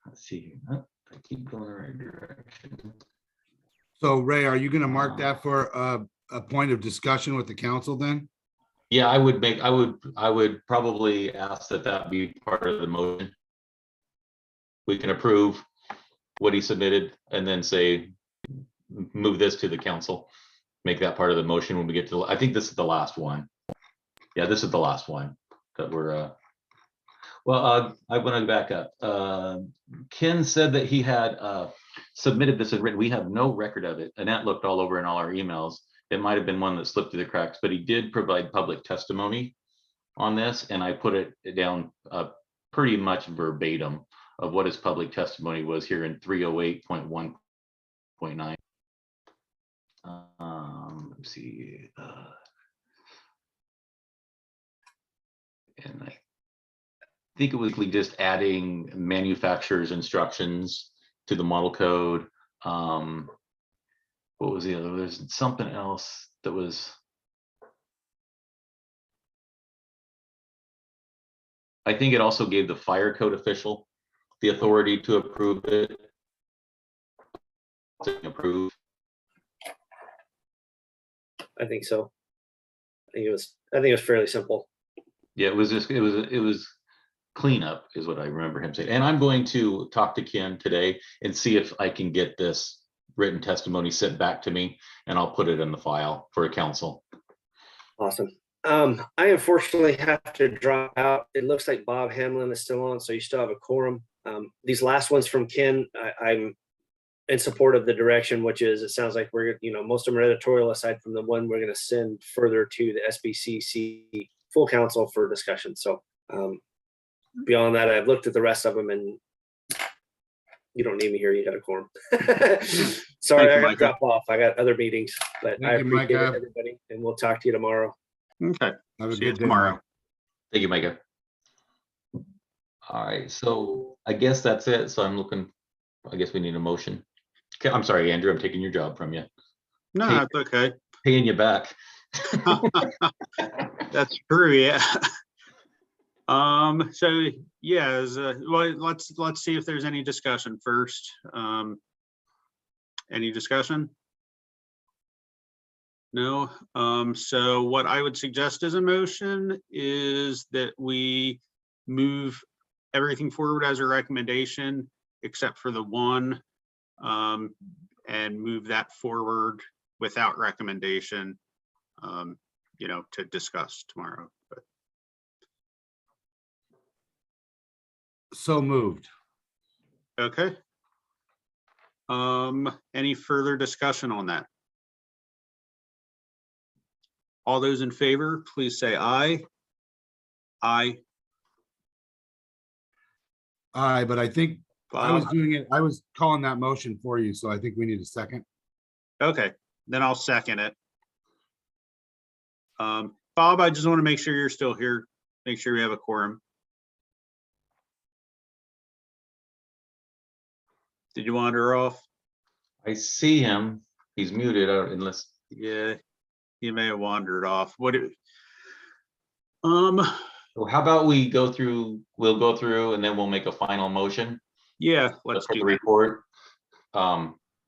Let's see. Oh, I keep going the right direction. So Ray, are you going to mark that for a point of discussion with the council then? Yeah, I would probably ask that be part of the motion. we can approve what he submitted and then say, move this to the council. Make that part of the motion when we get to, I think this is the last one. Yeah, this is the last one that we're, I want to back up. Ken said that he had submitted this as written. We have no record of it. Annette looked all over in all our emails. It might have been one that slipped through the cracks, but he did provide public testimony on this, and I put it down pretty much verbatim of what his public testimony was here in 308.1.9. Let's see. And I think it was just adding manufacturer's instructions to the model code. What was the other? There's something else that was. I think it also gave the fire code official the authority to approve it. Approve. I think so. I think it was fairly simple. Yeah, it was just it was cleanup is what I remember him saying. And I'm going to talk to Ken today and see if I can get this written testimony sent back to me, and I'll put it in the file for a council. Awesome. I unfortunately have to drop out. It looks like Bob Hamlin is still on, so you still have a quorum. These last ones from Ken, I'm in support of the direction, which is, it sounds like we're, most of them are editorial aside from the one we're going to send further to the SBCC full council for discussion. So beyond that, I've looked at the rest of them, and you don't need me here. You got a quorum. Sorry, I got to drop off. I got other meetings, but I appreciate it, everybody, and we'll talk to you tomorrow. Okay. Have a See you good day, tomorrow. Mike. Thank you, Micah. All right, so I guess that's it. So I'm looking, I guess we need a motion. Okay, I'm sorry, Andrew, I'm taking your job from you. No, Hey. that's okay. Paying you back. That's true, yeah. So yeah, well, let's see if there's any discussion first. Any discussion? No. So what I would suggest as a motion is that we move everything forward as a recommendation, except for the one, and move that forward without recommendation, to discuss tomorrow. But So moved. okay. Any further discussion on that? All those in favor, please say aye. Aye. Aye, but I think I was Bob? doing it. I was calling that motion for you, so I think we need a second. Okay, then I'll second it. Bob, I just want to make sure you're still here. Make sure we have a quorum. Did you wander off? I see him. He's muted unless. Yeah, you may have wandered off. So how about we go through, we'll go through and then we'll make a final motion. Yeah, let's For do the that. report.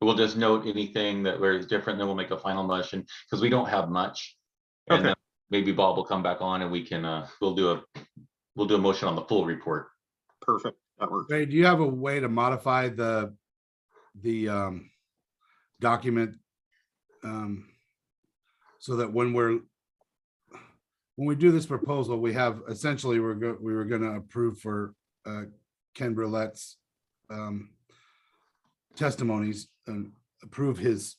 We'll just note anything that was different, then we'll make a final motion because we don't have much. And Okay. then maybe Bob will come back on and we can, we'll do a motion on the full report. Perfect, that works. Ray, do you have a way to modify the document so that when we do this proposal, we have essentially we were going to approve for Ken Brillette's testimonies and approve his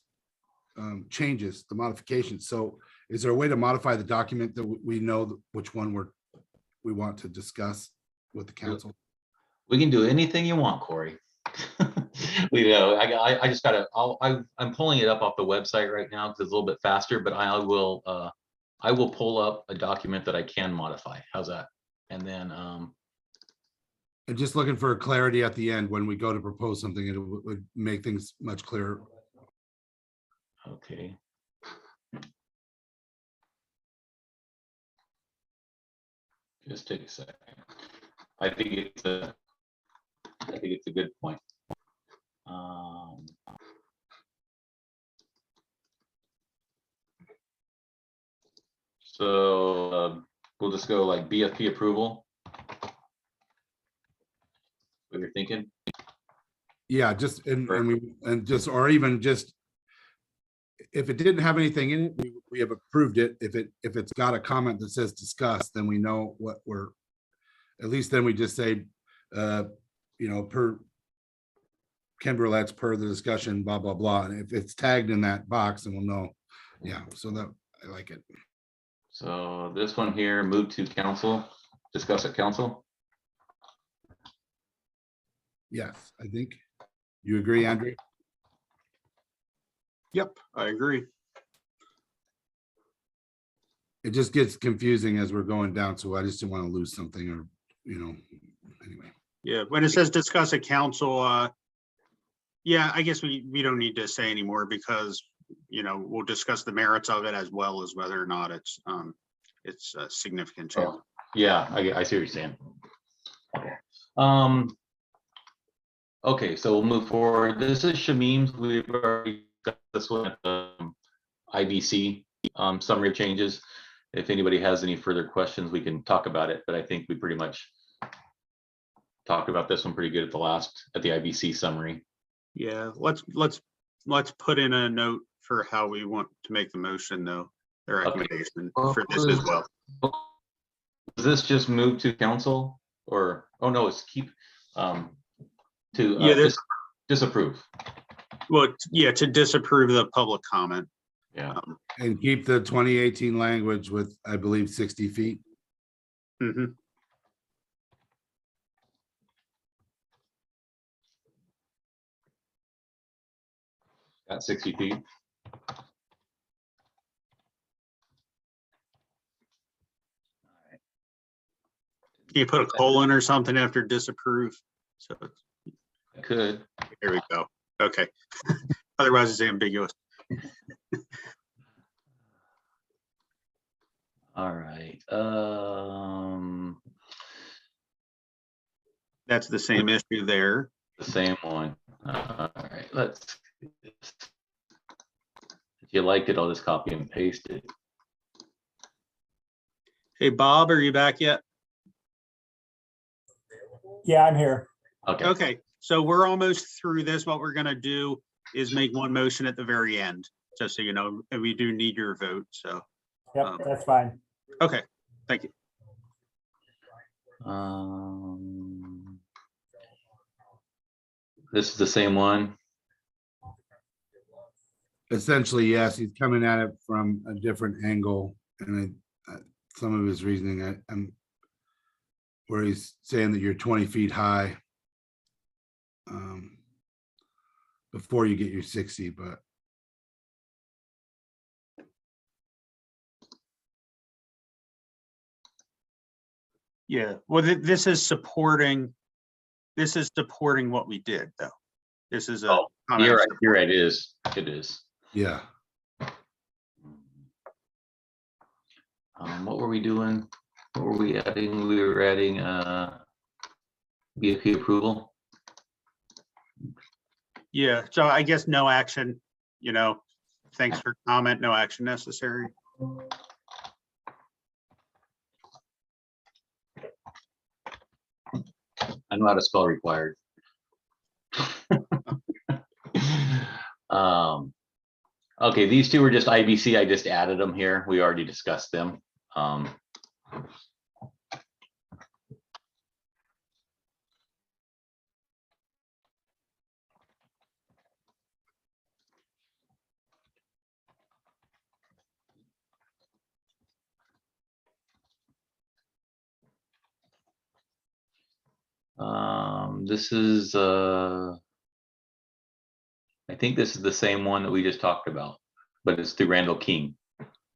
changes, the modifications. So is there a way to modify the document that we know which one we want to discuss with the council? We can do anything you want, Corey. We know. I just gotta. I'm pulling it up off the website right now because it's a little bit faster. But I will pull up a document that I can modify. How's that? And then And just looking for clarity at the end when we go to propose something, it would make things much clearer. okay. Just take a second. I think it's a good point. So we'll just go like BFP approval. What you're thinking? Yeah, just, and just, or even just, if it didn't have anything in it, we have approved it. If it's got a comment that says discuss, then we know what we're, at least then we just say, per Ken Burlett's per the discussion, blah, blah, blah. And if it's tagged in that box, then we'll know. Yeah, so that, I like it. So this one here, move to council, discuss at council. Yes, I think. You agree, Andrew? Yep, I agree. It just gets confusing as we're going down, so I just didn't want to lose something or, anyway. Yeah, when it says discuss at council, yeah, I guess we don't need to say anymore because, we'll discuss the merits of it as well as whether or not it's a significant change. Oh, yeah, I see what you're saying. Okay. Okay, so we'll move forward. This is Shamim's. We've already got this one at the IBC summary of changes. If anybody has any further questions, we can talk about it, but I think we pretty much talked about this one pretty good at the IBC summary. Yeah, let's put in a note for how we want to make the motion though, the recommendation for this as well. Does this just move to council or, oh no, it's keep disapprove. Well, yeah, to disapprove the public comment. Yeah. And keep the 2018 language with, I believe, 60 feet. Mm-hmm. Got 60 feet. Can you put a colon or something after disapprove? So I could. there we go. Okay. Otherwise it's ambiguous. All right. That's the same issue there. The same one. All right, let's. If you liked it, I'll just copy and paste it. Hey, Bob, are you back yet? Yeah, I'm here. Okay. Okay, so we're almost through this. What we're gonna do is make one motion at the very end, just so you know, and we do need your vote, so. Yep, that's fine. Okay, thank you. This is the same one. Essentially, yes, he's coming at it from a different angle, and some of his reasoning, I'm where he's saying that you're 20 feet high before you get your 60, but Yeah, well, this is supporting what we did, though. This is a. Oh, comment you're of right. support. You're right. It is. yeah. What were we doing? What were we adding? We were adding BFP approval. Yeah, so I guess no action, thanks for comment, no action necessary. I know how to spell required. Okay, these two were just IBC. I just added them here. We already discussed them. This is I think this is the same one that we just talked about, but it's through Randall King.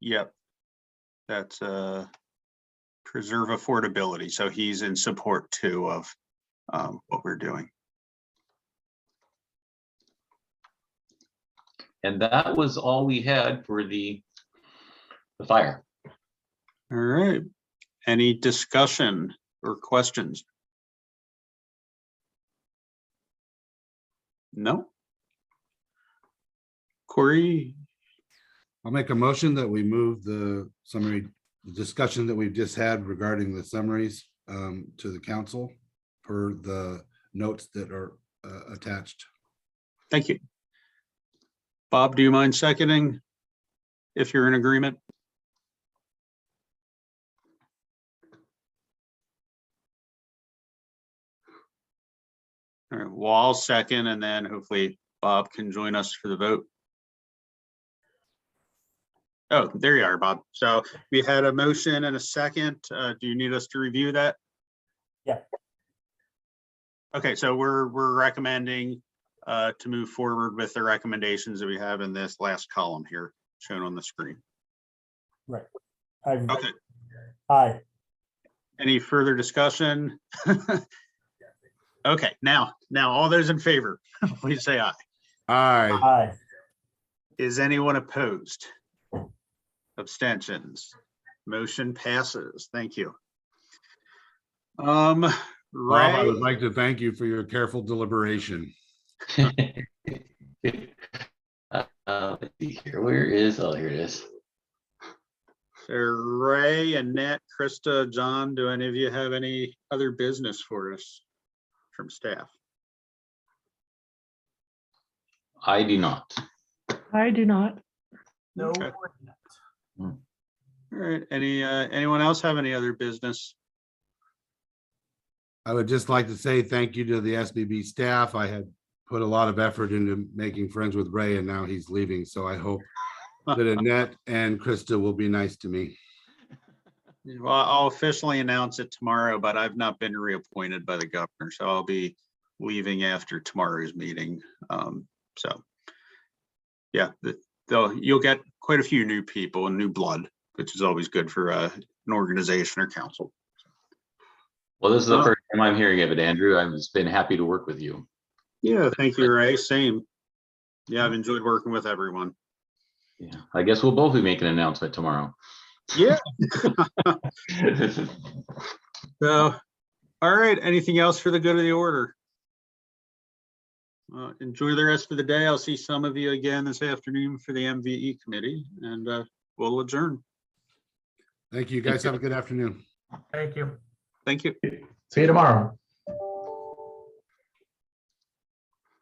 Yep. That's preserve affordability. So he's in support too of what we're doing. And that was all we had for the fire. All right. Any discussion or questions? No? Corey? I'll make a motion that we move the summary, the discussion that we've just had regarding the summaries to the council per the notes that are attached. Thank you. Bob, do you mind seconding if you're in agreement? All right, well, I'll second, and then hopefully Bob can join us for the vote. Oh, there you are, Bob. So we had a motion and a second. Do you need us to review that? Yeah. Okay, so we're recommending to move forward with the recommendations that we have in this last column here shown on the screen. Right. Okay, Aye. any further discussion? Okay, now all those in favor, please say aye. Aye. Aye. Is anyone opposed? Abstentions? Motion passes. Thank you. Bob, I Ray, would like to thank you for your careful deliberation. Let's see here. Where is, oh, here it is. so Ray, Annette, Krista, John, do any of you have any other business for us from staff? I do not. I do not. No. Okay. All right, anyone else have any other business? I would just like to say thank you to the SBB staff. I had put a lot of effort into making friends with Ray, and now he's leaving. So I hope that Annette and Krista will be nice to me. Well, I'll officially announce it tomorrow, but I've not been reappointed by the governor, so I'll be leaving after tomorrow's meeting. So yeah, you'll get quite a few new people and new blood, which is always good for an organization or council. Well, this is the first time I'm hearing of it, Andrew. I've just been happy to work with you. Yeah, thank you, Ray. Same. Yeah, I've enjoyed working with everyone. Yeah, I guess we'll both be making an announcement tomorrow. Yeah. So, all right. Anything else for the good of the order? Enjoy the rest of the day. I'll see some of you again this afternoon for the MVE committee, and we'll adjourn. Thank you, guys. Have a good afternoon. Thank you. Thank you. See you tomorrow.